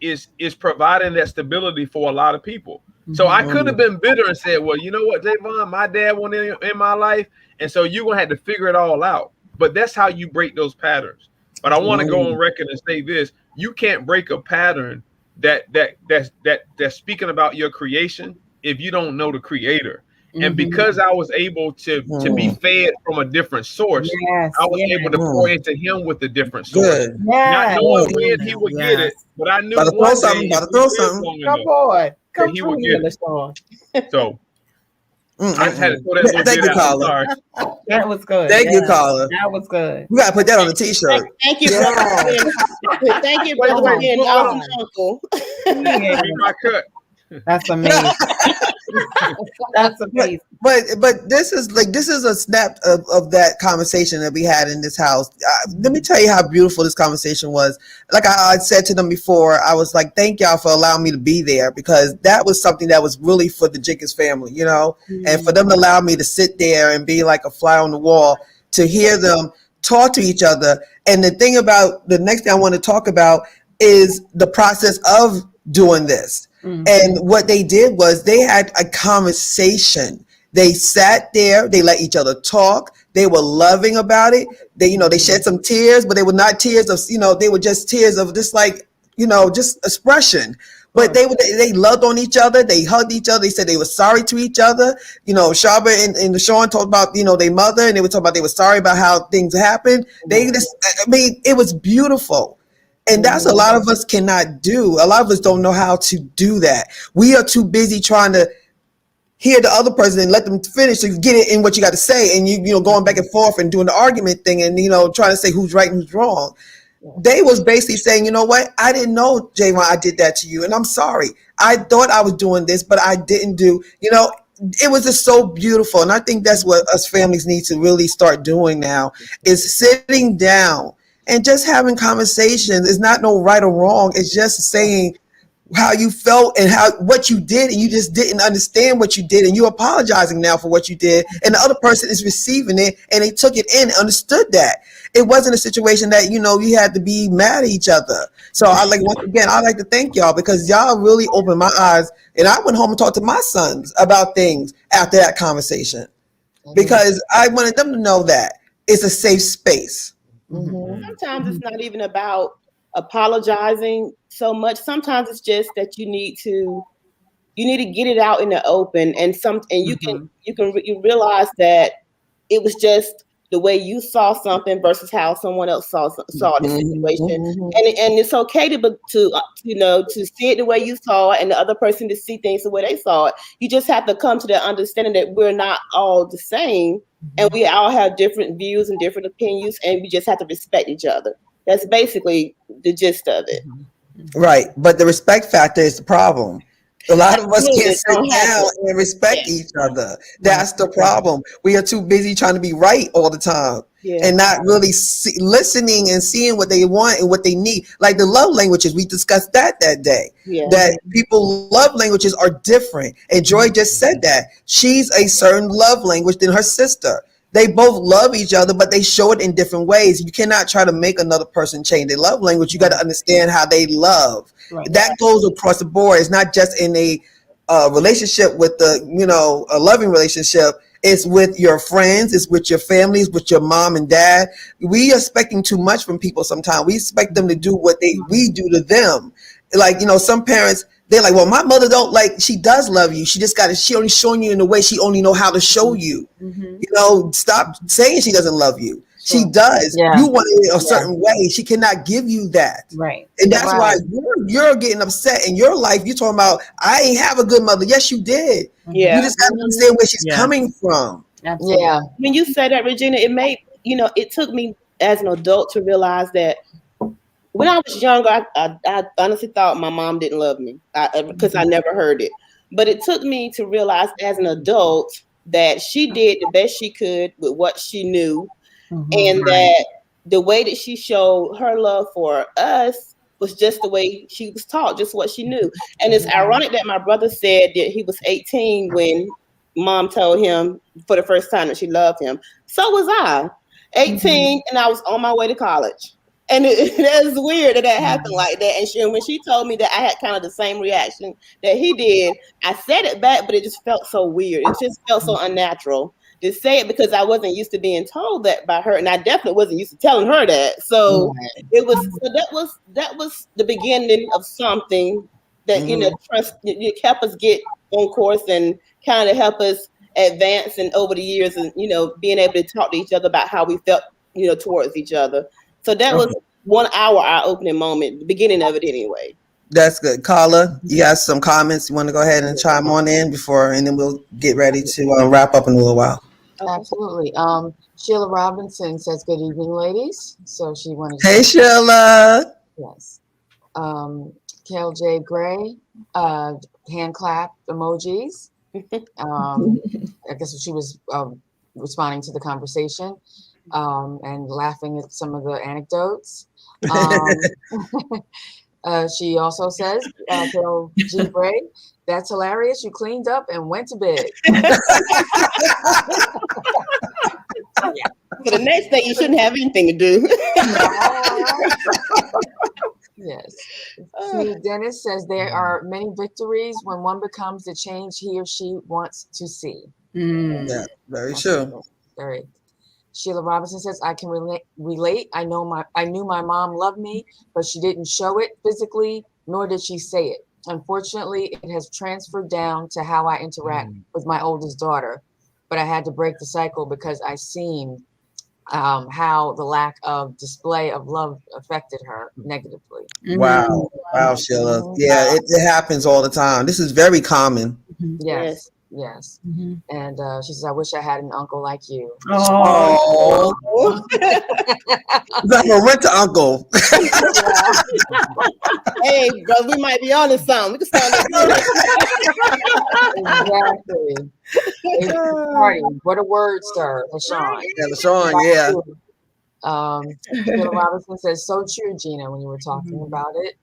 providing that stability for a lot of people. So I could have been bitter and said, well, you know what, Jayvon, my dad wasn't in my life, and so you're gonna have to figure it all out. But that's how you break those patterns. But I want to go on record and say this: you can't break a pattern that's speaking about your creation if you don't know the creator. And because I was able to be fed from a different source, I was able to pour into him with a different source. Good. Not knowing when he would get it, but I knew About to throw one day something, about to throw something. Come on. Come he through would here, get it. LaShawn. So I just had to throw that little Thank bit you, out. I'm caller. sorry. That was good. Thank you, caller. That was good. We gotta put that on a t-shirt. Thank you, brother. For being- Thank you, brother, for being an awesome uncle. Yeah, Be my cut. that's amazing. That's amazing. But this is a snap of that conversation that we had in this house. Let me tell you how beautiful this conversation was. Like I said to them before, I was like, thank y'all for allowing me to be there, because that was something that was really for the Jenkins family, and for them to allow me to sit there and be like a fly on the wall, to hear them talk to each other. And the thing about the next thing I want to talk about is the process of doing this. And what they did was they had a conversation. They sat there, they let each other talk. They were loving about it. They, they shed some tears, but they were not tears of, they were just tears of just like, just expression. But they loved on each other. They hugged each other. They said they were sorry to each other. Shaba and Sean talked about, their mother, and they were talking about they were sorry about how things happened. It was beautiful. And that's a lot of us cannot do. A lot of us don't know how to do that. We are too busy trying to hear the other person and let them finish to get it in what you got to say. And you going back and forth and doing the argument thing and, trying to say who's right and who's wrong. They was basically saying, you know what? I didn't know, Jayvon, I did that to you. And I'm sorry. I thought I was doing this, but I didn't do, it was just so beautiful. And I think that's what us families need to really start doing now, is sitting down and just having conversations. Is not no right or wrong. It's just saying how you felt and what you did, and you just didn't understand what you did, and you're apologizing now for what you did, and the other person is receiving it and they took it in and understood that. It wasn't a situation that you had to be mad at each other. So once again, I'd like to thank y'all, because y'all really opened my eyes, and I went home and talked to my sons about things after that conversation, because I wanted them to know that it's a safe space. Mhm. Sometimes it's not even about apologizing so much. Sometimes it's just that you need to get it out in the open, and you realize that it was just the way you saw something versus how someone else saw the situation, Mhm. and it's okay to see it the way you saw it, and the other person to see things the way they saw it. You just have to come to the understanding that we're not all the same, and we all have different views and different opinions, and we just have to respect each other. That's basically the gist of it. Right. But the respect factor is the problem. A lot of us can't Absolutely, sit don't have down to. and respect Yeah. each other. That's the problem. We are too busy trying to be right all the time Yeah. and not really listening and seeing what they want and what they need. Like the love languages, we discussed that day. Yeah. That people love languages are different. And Joy just said that. She's a certain love language than her sister. They both love each other, but they show it in different ways. You cannot try to make another person change their love language. You got to understand how they love. Right. That goes across the board. It's not just in a relationship with a loving relationship. It's with your friends. It's with your families, with your mom and dad. We are expecting too much from people sometimes. We expect them to do what we do to them. Like, some parents, they're like, well, my mother don't she does love you. She only showing you in the way she only know how to show you. Stop saying she doesn't love you. She does. Yeah. You want it a certain way. She cannot give you that. Right. And that's why Right. you're getting upset in your life. You're talking about, I ain't have a good mother. Yes, you did. Yeah. You just got to understand where she's Yeah. coming from. Absolutely. Yeah. When you say that, Regina, it took me as an adult to realize that when I was younger, I honestly thought my mom didn't love me because I never heard it. But it took me to realize as an adult that she did the best she could with what she knew, and that the way that she showed her love for us was just the way she was taught, just what she knew. And it's ironic that my brother said that he was 18 when mom told him for the first time that she loved him. So was I, 18, and I was on my way to college. And that's weird that happened like that. And when she told me that, I had kind of the same reaction that he did. I said it back, but it just felt so weird. It just felt so unnatural to say it because I wasn't used to being told that by her, and I definitely wasn't used to telling her that. So that was the beginning of something that trust. It helped us get on course and kind of help us advance and over the years, and being able to talk to each other about how we felt towards each other. So that was 1 hour our opening moment, the beginning of it anyway. That's good. Carla, you got some comments? You want to go ahead and chime on in and then we'll get ready to wrap up in a little while. Okay. Absolutely. Sheila Robinson says, "Good evening, ladies." So she wanted to Hey, Sheila. yes. Kel J. Gray, hand clap emojis. I guess she was responding to the conversation and laughing at some of the anecdotes. She also says, Kel G. Gray, "That's hilarious. You cleaned up and went to bed." So the next day you shouldn't have anything to do. Yes. Steve Dennis says, "There are many victories when one becomes the change he or she wants to see." Yeah, very true. Very. Sheila Robinson says, "I can relate. I knew my mom loved me, but she didn't show it physically, nor did she say it. Unfortunately, it has transferred down to how I interact with my oldest daughter. But I had to break the cycle because I seen how the lack of display of love affected her negatively." Wow, Sheila. Yeah, it happens all the time. This is very common. Yes. And she says, "I wish I had an uncle like you." Oh, I'm a rent uncle. Hey, bro, we might be on to something. We can start Exactly. Party. What a word, sir, for Sean. Yeah, Sean, yeah. Sheila Robinson says, "So true, Gina, when you were talking about it."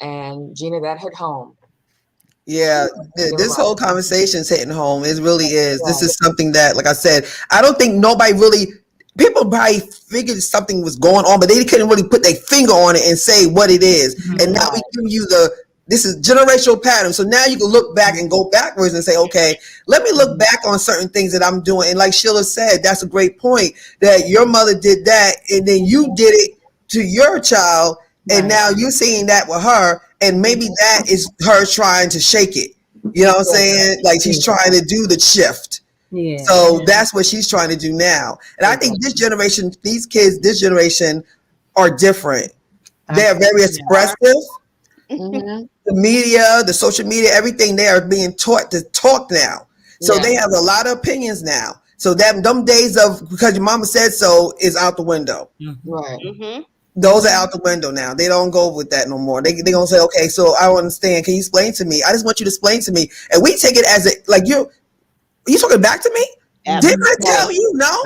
And Gina, that hit home. Yeah, this whole conversation is hitting home. It really is. This is something that, like I said, I don't think people probably figured something was going on, but they couldn't really put their finger on it and say what it is. And now we give you This is generational pattern. So now you can look back and go backwards and say, okay, let me look back on certain things that I'm doing. And like Sheila said, that's a great point, that your mother did that and then you did it to your child. And now you're seeing that with her. And maybe that is her trying to shake it. You know what I'm saying? Like she's trying to do the shift. Yeah. So that's what she's trying to do now. And I think this generation, these kids, this generation are different. They're very expressive. Mhm. The media, the social media, everything, they are being taught to talk now. So they have a lot of opinions now. So that them days of because your mama said so is out the window. Right. Mm-hmm. Those are out the window now. They don't go with that no more. They gonna say, okay, so I don't understand. Can you explain to me? I just want you to explain to me. And we take it as a like you talking back to me? Didn't I tell you no?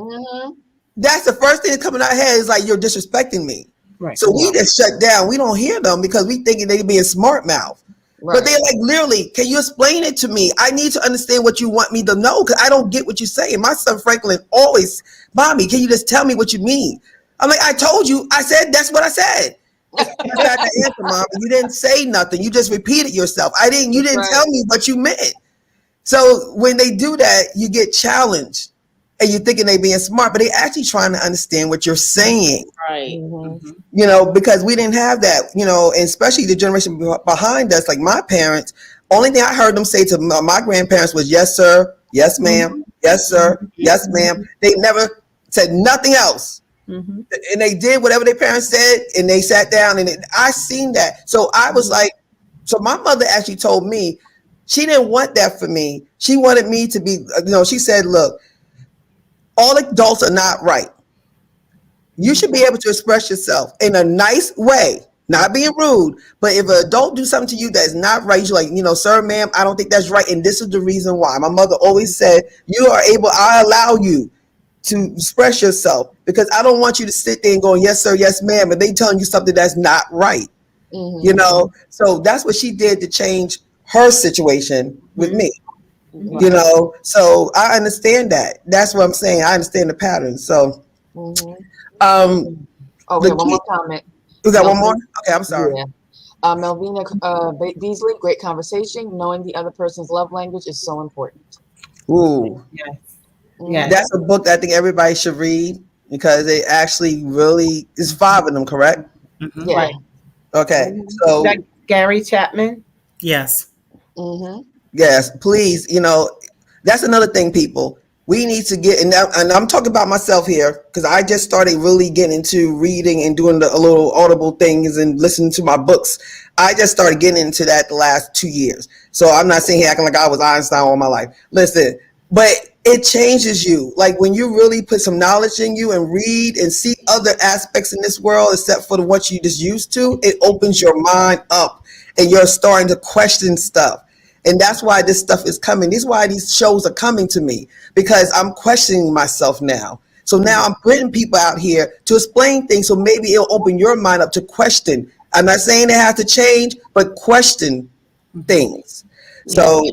Mhm. That's the first thing that comes in our head is like you're disrespecting me. Right. So we just shut down. We don't hear them because we thinking they being smart mouth. Right. But they're like, literally, can you explain it to me? I need to understand what you want me to know because I don't get what you're saying. My son Franklin always, Mommy, can you just tell me what you mean? I'm like, I told you. I said, that's what I said. I got the answer, Mom. You didn't say nothing. You just repeated yourself. You didn't tell me what you meant. So when they do that, you get challenged and you're thinking they being smart, but they actually trying to understand what you're saying. Right. Mhm. You know, because we didn't have that, you know, and especially the generation behind us, like my parents, only thing I heard them say to my grandparents was, yes, sir, yes, ma'am, yes, sir, yes, ma'am. They never said nothing else. Mm-hmm. And they did whatever their parents said and they sat down and I seen that. So I was like, so my mother actually told me she didn't want that for me. She wanted me to be, you know, she said, look, all adults are not right. You should be able to express yourself in a nice way, not being rude. But if an adult do something to you that's not right, you're like, you know, sir, ma'am, I don't think that's right. And this is the reason why. My mother always said, I allow you to express yourself because I don't want you to sit there and go, yes, sir, yes, ma'am. And they telling you something that's not right, you know? So that's what she did to change her situation with me, you know? So I understand that. That's what I'm saying. I understand the pattern. So, Okay, the one more comment. you got one more? Okay, I'm sorry. Yeah. Melvina Beasley, great conversation. Knowing the other person's love language is so important. Ooh. Yes. Mhm. Yes. That's a book that I think everybody should read because it actually really is 5 of them, correct? Mhm. Yeah. Right. Okay. Mhm. So That Gary Chapman. Yes. Mhm. yes, please, you know, that's another thing, people. We need to get, and I'm talking about myself here because I just started really getting into reading and doing a little audible things and listening to my books. I just started getting into that the last 2 years. So I'm not sitting here acting like I was Einstein all my life. Listen, but it changes you. Like when you really put some knowledge in you and read and see other aspects in this world except for what you just used to, it opens your mind up and you're starting to question stuff. And that's why this stuff is coming. This is why these shows are coming to me because I'm questioning myself now. So now I'm bringing people out here to explain things. So maybe it'll open your mind up to question. I'm not saying they have to change, but question things. So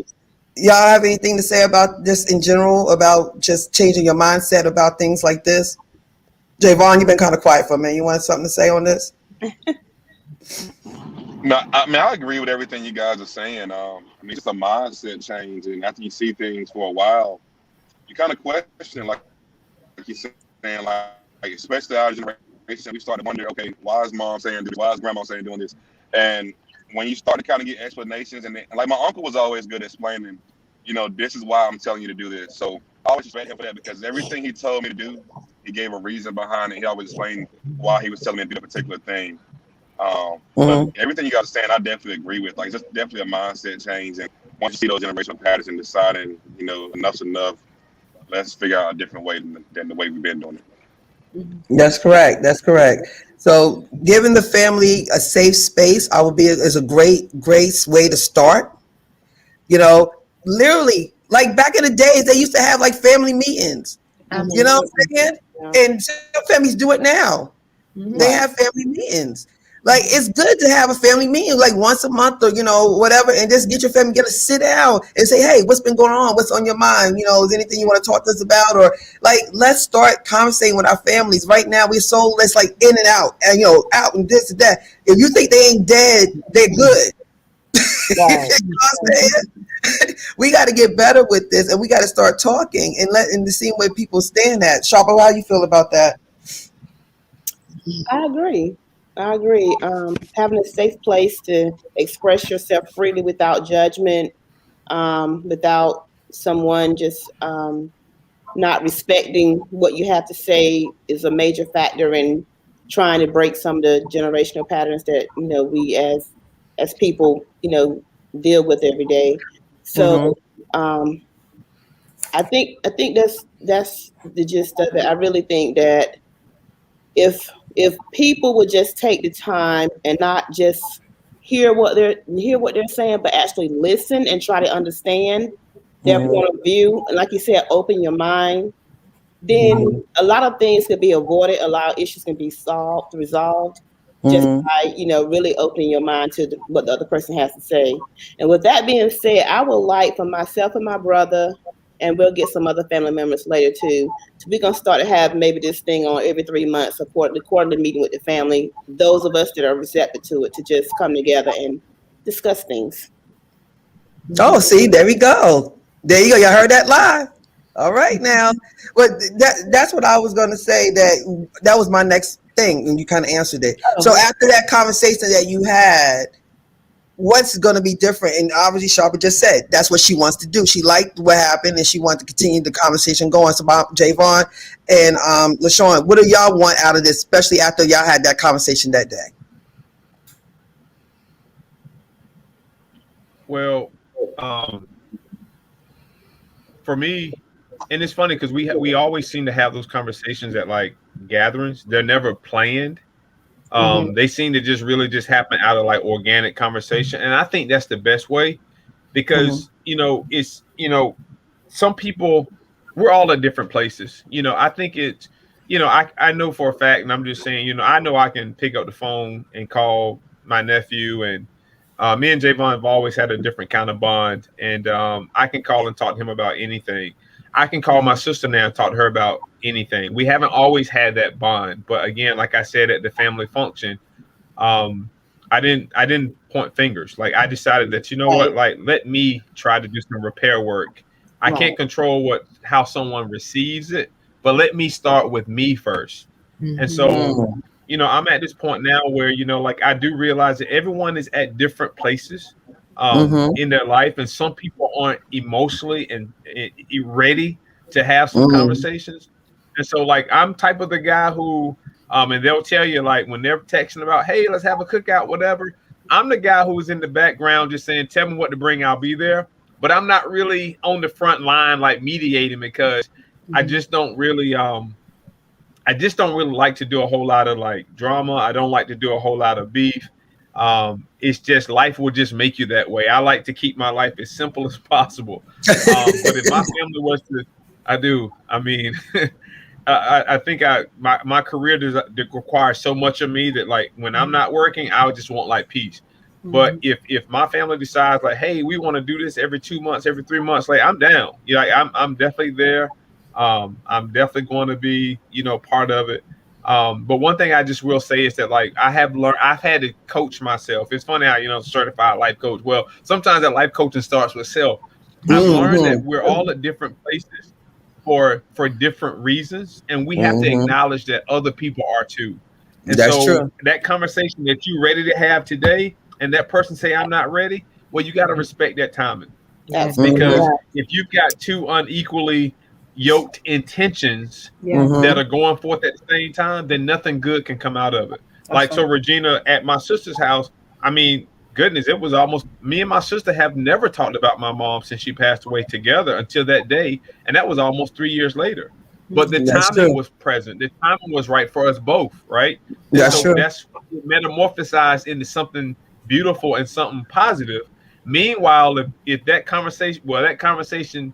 y'all have anything to say about this in general, about just changing your mindset about things like this? Jayvon, you've been kind of quiet for a minute. You want something to say on this? No, I mean I agree with everything you guys are saying. I mean it's a mindset change, and after you see things for a while, you kind of question, like you're saying, like especially our generation, we started wondering, okay, why is mom saying this? Why is grandma saying doing this? And when you start to kind of get explanations, and like my uncle was always good at explaining, you know, this is why I'm telling you to do this. So I always respect him for that because everything he told me to do, he gave a reason behind it. He always explained why he was telling me to do a particular thing. But everything you guys are saying, I definitely agree with. Like, it's just definitely a mindset change. And once you see those generational patterns and deciding, you know, enough's enough, let's figure out a different way than the way we've been doing it. That's correct. That's correct. So giving the family a safe space, is a great way to start. You know, literally, like back in the days, they used to have like family meetings. You know what I'm saying? And some families do it now. They have family meetings. Like it's good to have a family meeting like once a month or, you know, whatever, and just get your family together, sit down and say, hey, what's been going on? What's on your mind? You know, is anything you want to talk to us about? Or like, let's start conversating with our families. Right now, we're so, let's like in and out and, you know, out and this and that. If you think they ain't dead, they're good. Right. You know what I'm saying? We got to get better with this, and we got to start talking and letting the same way people stand at. Sharpa, how you feel about that? I agree. I agree. Having a safe place to express yourself freely without judgment, without someone just not respecting what you have to say is a major factor in trying to break some of the generational patterns that we as people deal with every day. Mm-hmm. So I think that's the gist of it. I really think that if people would just take the time and not just hear what they're saying, but actually listen and try to understand their Mm-hmm. point of view, and like you said, open your mind, then Mm-hmm. a lot of things could be avoided. A lot of issues can be resolved just Mm-hmm. by really opening your mind to what the other person has to say. And with that being said, I would like for myself and my brother, and we'll get some other family members later too. So we're gonna start to have maybe this thing on every 3 months, a quarterly meeting with the family. Those of us that are receptive to it, to just come together and discuss things. Oh, see, there we go. There you go. You heard that live. All right, now, but that's what I was going to say. That was my next thing, and you kind of answered it. So after that conversation that you had, what's going to be different? And obviously, Sharpa just said that's what she wants to do. She liked what happened, and she wanted to continue the conversation going. So, about Jayvon and LaShawn, what do y'all want out of this, especially after y'all had that conversation that day? Well, for me, and it's funny because we always seem to have those conversations at like gatherings. They're never planned. They seem to just really just happen out of like organic conversation, and I think that's the best way because it's some people, we're all at different places. I think it's I know for a fact, and I'm just saying, I know I can pick up the phone and call my nephew, and me and Jayvon have always had a different kind of bond, and I can call and talk to him about anything. I can call my sister now and talk to her about anything. We haven't always had that bond, but again, like I said at the family function, I didn't point fingers. Like I decided that what, like let me try to do some repair work. I can't control how someone receives it, but let me start with me first. And so, I'm at this point now where like I do realize that everyone is at different places in their life, and some people aren't emotionally and ready to have some conversations. And so, like, I'm type of the guy who, and they'll tell you like when they're texting about, hey, let's have a cookout, whatever. I'm the guy who's in the background just saying, tell me what to bring, I'll be there. But I'm not really on the front line like mediating because I just don't really like to do a whole lot of like drama. I don't like to do a whole lot of beef. It's just life will just make you that way. I like to keep my life as simple as possible. But if my family was to, I do. I mean, I think my career requires so much of me that like when I'm not working, I would just want like peace. But if my family decides like, hey, we want to do this every 2 months, every 3 months, like I'm down. Like I'm definitely there. I'm definitely going to be, part of it. But one thing I just will say is that like I've had to coach myself. It's funny how, certified life coach. Well, sometimes that life coaching starts with self. I've learned that we're all at different places for different reasons, and we have to acknowledge that other people are too. And That's so true. that conversation that you're ready to have today, and that person say I'm not ready, well, you got to respect that timing. Because if you've got two unequally yoked intentions that are going forth at the same time, then nothing good can come out of it. Like so Regina, at my sister's house, I mean, goodness, it was almost, me and my sister have never talked about my mom since she passed away together until that day, and that was almost 3 years later. But the timing was present. The timing was right for us both, right? That's true. That's metamorphosized into something beautiful and something positive. Meanwhile, if that conversation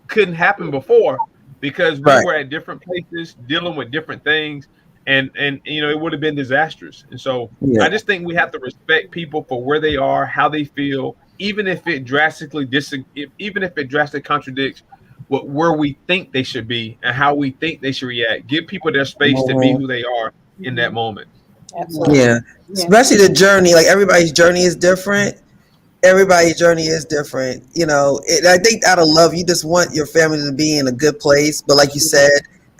couldn't happen before because we were at different places dealing with different things, and it would have been disastrous. And so I just think we have to respect people for where they are, how they feel, even if it drastically contradicts where we think they should be and how we think they should react. Give people their space to be who they are in that moment. Absolutely. Yeah. Especially the journey. Like everybody's journey is different. Everybody's journey is different. I think out of love, you just want your family to be in a good place. But like you said,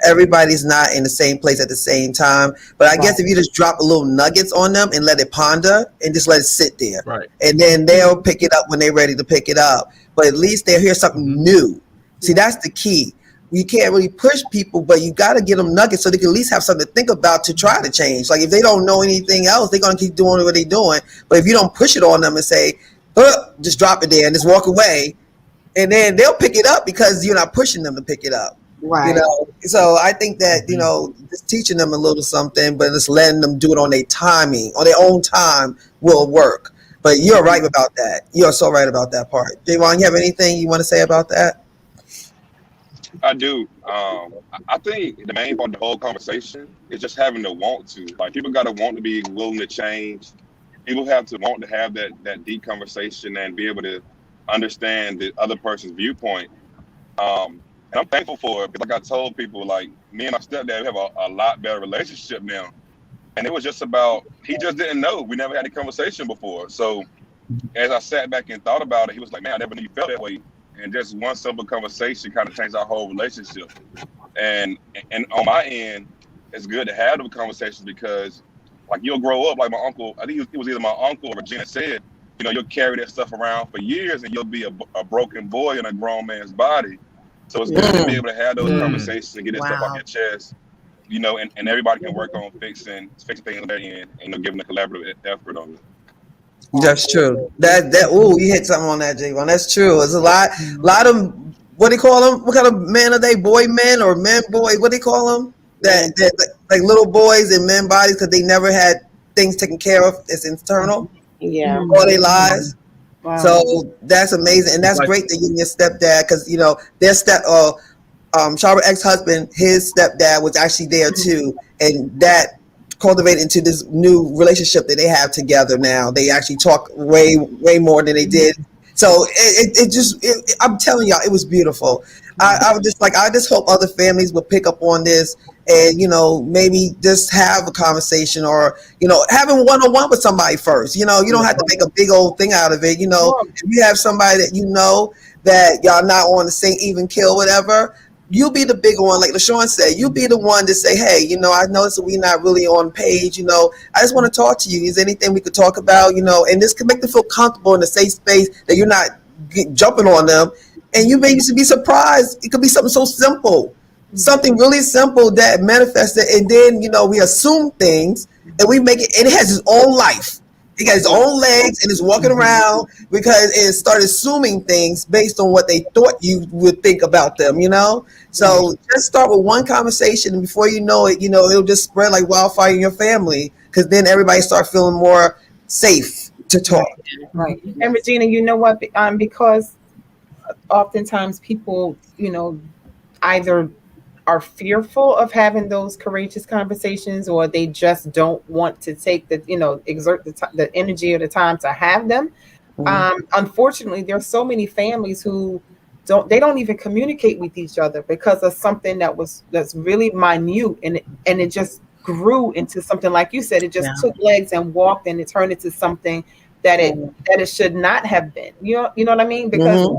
everybody's not in the same place at the same time. But I guess if you just drop a little nuggets on them and let it ponder and just let it sit there, Right. and then they'll pick it up when they're ready to pick it up. But at least they'll hear something new. See, that's the key. You can't really push people, but you got to get them nuggets so they can at least have something to think about to try to change. Like if they don't know anything else, they're going to keep doing what they're doing. But if you don't push it on them and say, just drop it there and just walk away, and then they'll pick it up because you're not pushing them to pick it up. Right. So I think that just teaching them a little something, but just letting them do it on their timing, on their own time, will work. But you're right about that. You're so right about that part. Jayvon, you have anything you want to say about that? I do. I think the main part of the whole conversation is just having the want to. Like people got to want to be willing to change. People have to want to have that deep conversation and be able to understand the other person's viewpoint. And I'm thankful for it. Like I told people, like me and my stepdad, we have a lot better relationship now. And it was just about, he just didn't know. We never had a conversation before. So as I sat back and thought about it, he was like, man, I never knew you felt that way. And just one simple conversation kind of changed our whole relationship. And on my end, it's good to have those conversations because like you'll grow up like my uncle, I think it was either my uncle or Regina said, you'll carry that stuff around for years and you'll be a broken boy in a grown man's body. So it's good to be able to have those conversations and get that stuff off your chest, and everybody can work on fixing things on their end and giving a collaborative effort on it. That's true. You hit something on that, Jayvon. That's true. It's a lot of, what do you call them? What kind of men are they? Boy men or men boy? What do you call them? That like little boys in men bodies because they never had things taken care of. It's internal. Yeah. All their lives. Wow. So that's amazing, and that's great that you and your stepdad, because their Sharper ex-husband, his stepdad was actually there too, and that cultivated into this new relationship that they have together now. They actually talk way more than they did. So I'm telling y'all, it was beautiful. I just hope other families will pick up on this and, maybe just have a conversation or, having one-on-one with somebody first. You don't have to make a big old thing out of it. If you have somebody that that y'all not on the same even kill, whatever, you be the bigger one, like LaShawn said. You be the one to say, hey, I noticed that we're not really on page. I just want to talk to you. Is there anything we could talk about? And this can make them feel comfortable in a safe space that you're not jumping on them. And you maybe should be surprised. It could be something so simple, something really simple that manifested. And then, we assume things and we make it, and it has its own life. He got his own legs and is walking around because it started assuming things based on what they thought you would think about them, So just start with one conversation, and before you know it, it'll just spread like wildfire in your family, because then everybody starts feeling more safe to talk. Right. And Regina, you know what? Because oftentimes people, either are fearful of having those courageous conversations, or they just don't want to take exert the energy or the time to have them. Unfortunately, there are so many families who don't even communicate with each other because of something that's really minute, and it just grew into something, like you said, it just took legs and walked, and it turned into something that it should not have been. You know what I mean? Because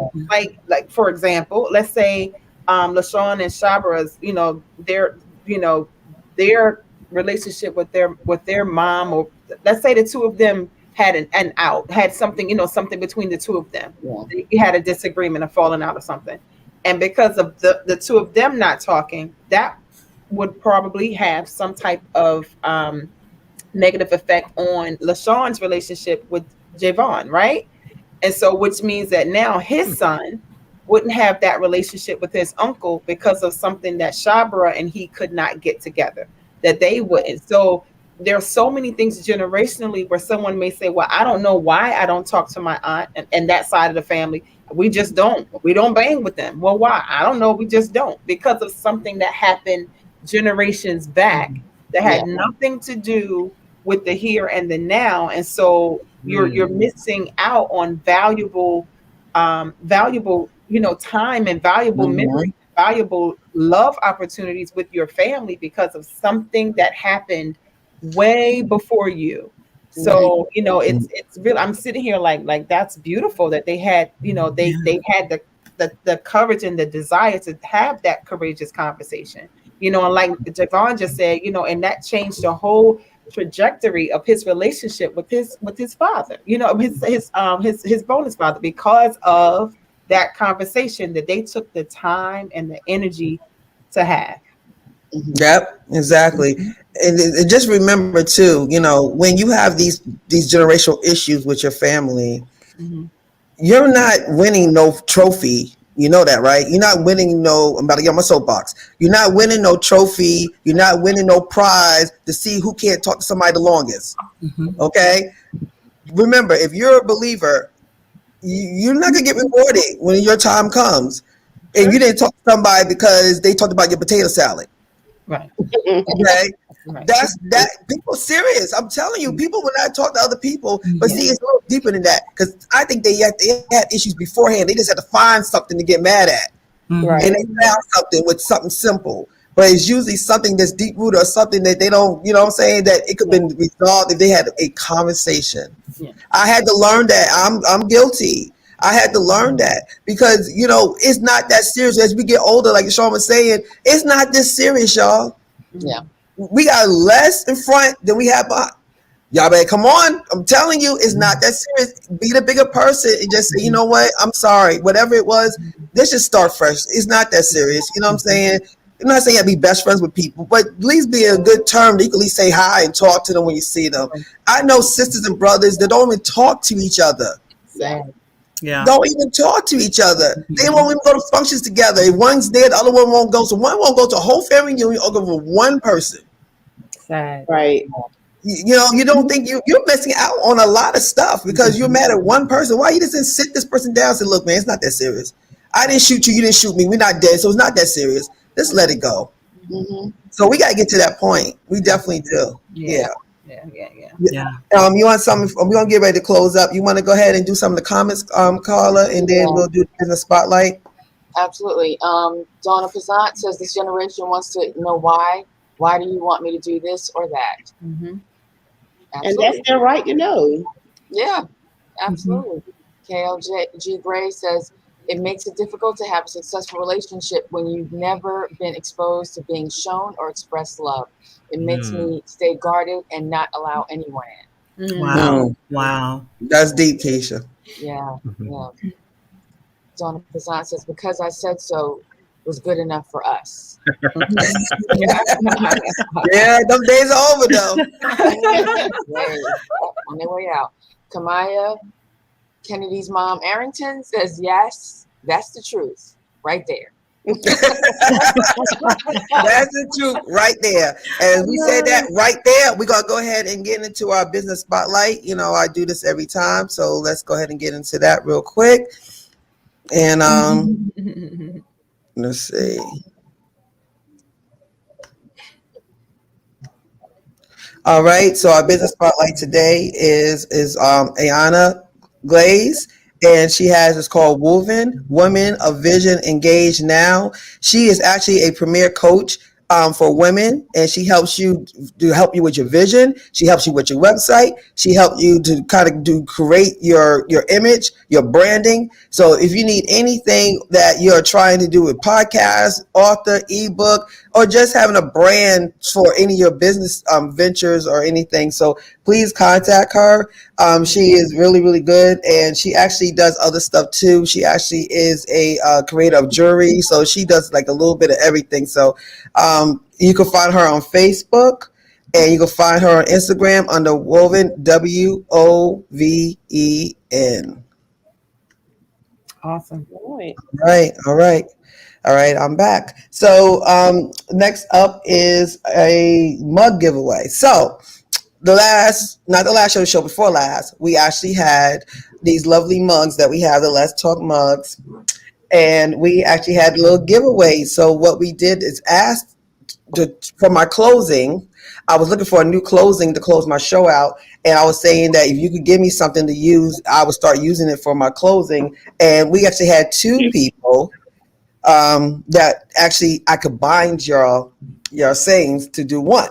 like for example, let's say LaShawn and Shabra's, their relationship with their mom, or let's say the two of them had had something, something between the two of them. Yeah. They had a disagreement, a falling out or something. And because of the two of them not talking, that would probably have some type of negative effect on LaShawn's relationship with Jayvon, right? And so, which means that now his son wouldn't have that relationship with his uncle because of something that Shabra and he could not get together, that they wouldn't. So there are so many things generationally where someone may say, well, I don't know why I don't talk to my aunt and that side of the family. We just don't. We don't bang with them. Well, why? I don't know. We just don't, because of something that happened generations back that had nothing to do with the here and the now. And so you're missing out on valuable time and valuable memory, valuable love opportunities with your family because of something that happened way before you. So, it's really, I'm sitting here like that's beautiful that they had, they had the courage and the desire to have that courageous conversation. And like Jayvon just said, and that changed the whole trajectory of his relationship with his father, his bonus father, because of that conversation that they took the time and the energy to have. Yep, exactly. And just remember too, when you have these generational issues with your family, you're not winning no trophy. You know that, right? You're not winning no, I'm about to get on my soapbox. You're not winning no trophy. You're not winning no prize to see who can't talk to somebody the longest. Okay? Remember, if you're a believer, you're not going to get rewarded when your time comes. And you didn't talk to somebody because they talked about your potato salad. Right. Okay? Right. That's that. People serious. I'm telling you, people will not talk to other people. But see, it's a little deeper than that, because I think they had issues beforehand. They just had to find something to get mad at, Right. and they found something with something simple. But it's usually something that's deep rooted or something that they don't. You know what I'm saying? That it could have been resolved if they had a conversation. Yeah. I had to learn that. I'm guilty. I had to learn that because it's not that serious. As we get older, like Shawn was saying, it's not this serious, y'all. Yeah. We got less in front than we have behind. Y'all better come on. I'm telling you, it's not that serious. Be the bigger person and just say, you know what? I'm sorry. Whatever it was, let's just start fresh. It's not that serious. You know what I'm saying? I'm not saying you have to be best friends with people, but at least be a good term that you can at least say hi and talk to them when you see them. I know sisters and brothers that don't even talk to each other. Yeah. Don't even talk to each other. They won't even go to functions together. If one's there, the other one won't go. So one won't go to a whole family reunion or go with one person. Sad. Right. You don't think you're missing out on a lot of stuff because you're mad at one person. Why you just didn't sit this person down and say, look, man, it's not that serious. I didn't shoot you. You didn't shoot me. We're not dead. So it's not that serious. Just let it go. So we got to get to that point. We definitely do. Yeah. You want something? We're going to get ready to close up. You want to go ahead and do some of the comments, Carla, and then we'll do the spotlight? Absolutely. Donna Pazant says this generation wants to know why. Why do you want me to do this or that? And that's their right to know. Yeah, absolutely. KLG Gray says it makes it difficult to have a successful relationship when you've never been exposed to being shown or expressed love. It makes me stay guarded and not allow anyone in. Wow. That's deep, Keisha. Yeah. Donna Pazant says, because I said so was good enough for us. Yeah, those days are over though. On their way out. Kamaya, Kennedy's mom, Arrington, says, yes, that's the truth. Right there. That's the truth right there. And we said that right there, we're going to go ahead and get into our business spotlight. I do this every time. So let's go ahead and get into that real quick. And let's see. All right. So our business spotlight today is Ayana Glaze. And she has, it's called Woven, Women of Vision Engaged Now. She is actually a premier coach for women, and she helps you with your vision. She helps you with your website. She helps you to kind of create your image, your branding. So if you need anything that you're trying to do with podcast, author, ebook, or just having a brand for any of your business ventures or anything, so please contact her. She is really, really good, and she actually does other stuff too. She actually is a creator of jewelry, so she does like a little bit of everything. So you can find her on Facebook, and you can find her on Instagram under Woven, Woven. Awesome. All right, I'm back. So next up is a mug giveaway. So not the last show before last, we actually had these lovely mugs that we have, the Let's Talk mugs, and we actually had a little giveaway. So what we did is asked for my closing. I was looking for a new closing to close my show out, and I was saying that if you could give me something to use, I would start using it for my closing. And we actually had two people that actually I could bind your sayings to do one.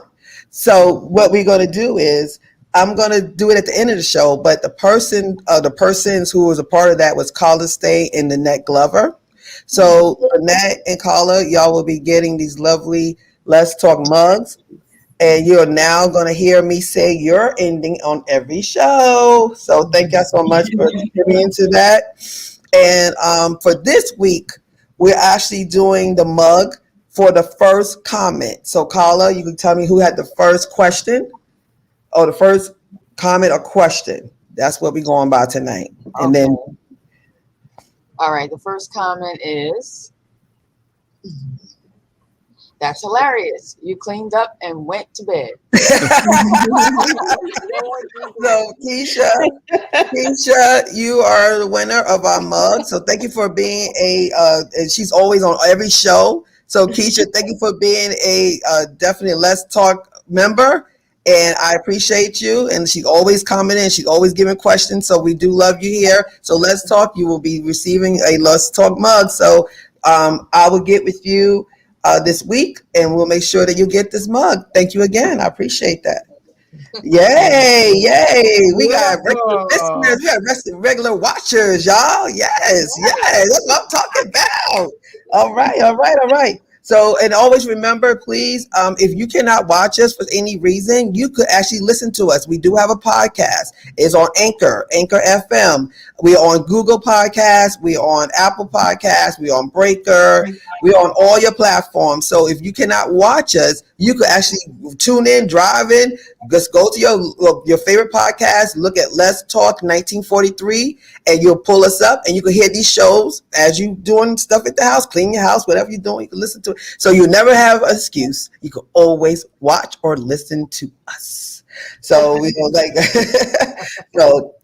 So what we're going to do is I'm gonna do it at the end of the show. But the persons who was a part of that was Carla Stay and Nanette Glover. So Nanette and Carla, y'all will be getting these lovely Let's Talk mugs. And you're now going to hear me say your ending on every show. So thank y'all so much for getting into that. And for this week, we're actually doing the mug for the first comment. So Carla, you can tell me who had the first question or the first comment or question. That's what we're going by tonight. And then, all right, the first comment is, that's hilarious. You cleaned up and went to bed. so Keisha, you are the winner of our mug. So thank you for being and she's always on every show. So Keisha, thank you for being a definitely Let's Talk member. And I appreciate you. And she's always commenting. She's always giving questions. So we do love you here. So Let's Talk. You will be receiving a Let's Talk mug. So I will get with you this week, and we'll make sure that you get this mug. Thank you again. I appreciate that. Yay, yay. We got regular listeners. We got regular watchers, y'all. Yes, that's what I'm talking about. All right. So, and always remember, please, if you cannot watch us for any reason, you could actually listen to us. We do have a podcast. It's on Anchor FM. We're on Google Podcasts. We're on Apple Podcasts. We're on Breaker. We're on all your platforms. So if you cannot watch us, you could actually tune in, drive in, just go to your favorite podcast, look at Let's Talk 1943, and you'll pull us up, and you can hear these shows as you doing stuff at the house, clean your house, whatever you're doing, you can listen to it. So you never have an excuse. You can always watch or listen to us. So we don't like so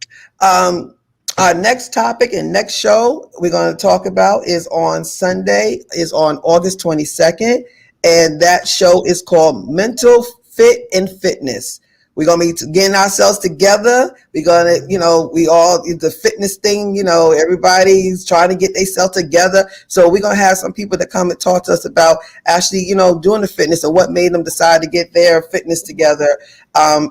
our next topic and next show we're going to talk about is on Sunday, is on August 22nd. And that show is called Mental Fit and Fitness. We're going to be getting ourselves together. We're going to, the fitness thing, everybody's trying to get themselves together. So we're going to have some people that come and talk to us about actually, doing the fitness and what made them decide to get their fitness together and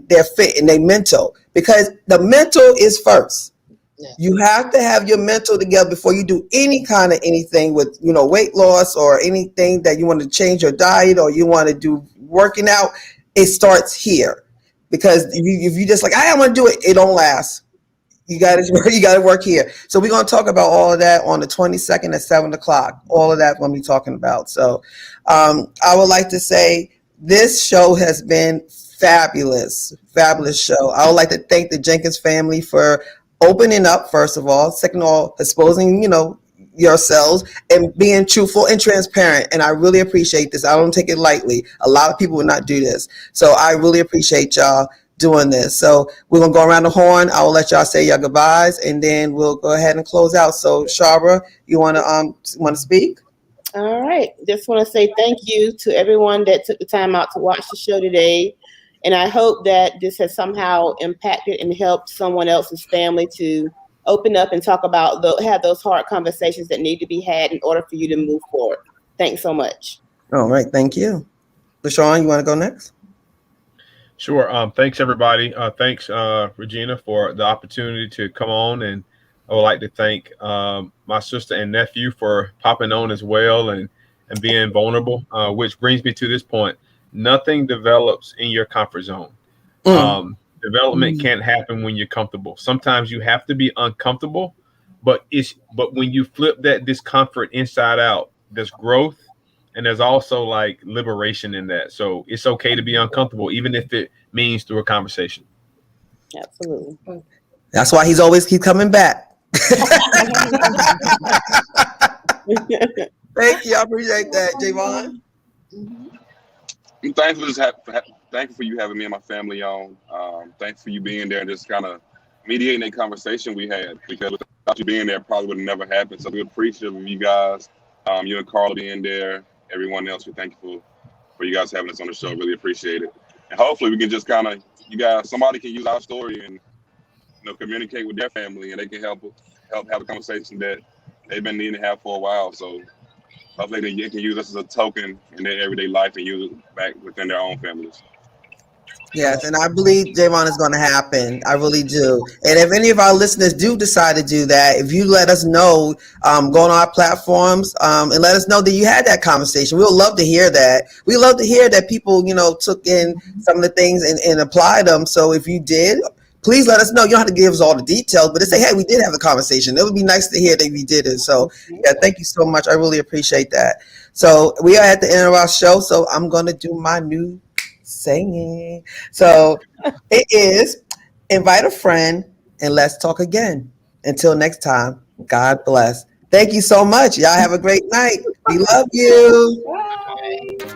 their fit and their mental. Because the mental is first. Yeah. You have to have your mental together before you do any kind of anything with, weight loss or anything that you want to change your diet or you want to do working out. It starts here, because if you just like, I want to do it, it don't last. You got to work here. So we're going to talk about all of that on the 22nd at 7:00. All of that we're going to be talking about. So I would like to say this show has been fabulous show. I would like to thank the Jenkins family for opening up, first of all. Second of all, exposing, yourselves and being truthful and transparent. And I really appreciate this. I don't take it lightly. A lot of people would not do this. So I really appreciate y'all doing this. So we're going to go around the horn. I will let y'all say your goodbyes, and then we'll go ahead and close out. So Shara, you want to speak? All right. Just want to say thank you to everyone that took the time out to watch the show today. And I hope that this has somehow impacted and helped someone else's family to open up and talk about, have those hard conversations that need to be had in order for you to move forward. Thanks so much. All right. Thank you. LaShawn, you want to go next? Sure. Thanks, everybody. Thanks, Regina, for the opportunity to come on. And I would like to thank my sister and nephew for popping on as well and being vulnerable, which brings me to this point. Nothing develops in your comfort zone. Development can't happen when you're comfortable. Sometimes you have to be uncomfortable, but when you flip that discomfort inside out, there's growth, and there's also like liberation in that. So it's okay to be uncomfortable, even if it means through a conversation. Absolutely. That's why he's always keep coming back. Thank you. I appreciate that, Jayvon. I'm thankful for you having me and my family on. Thanks for you being there and just kind of mediating that conversation we had, because without you being there, it probably would have never happened. So we're appreciative of you guys, you and Carl being there, everyone else. We're thankful for you guys having us on the show. Really appreciate it. And hopefully we can just somebody can use our story and communicate with their family, and they can help have a conversation that they've been needing to have for a while. So hopefully they can use us as a token in their everyday life and use it back within their own families. Yes, and I believe Jayvon is going to happen. I really do. And if any of our listeners do decide to do that, if you let us know, go on our platforms and let us know that you had that conversation. We'll love to hear that. We love to hear that people, took in some of the things and applied them. So if you did, please let us know. You don't have to give us all the details, but to say, hey, we did have a conversation. It would be nice to hear that we did it. So yeah, thank you so much. I really appreciate that. So we are at the end of our show. So I'm going to do my new saying. So it is invite a friend and let's talk again. Until next time, God bless. Thank you so much. Y'all have a great night. We love you. Bye.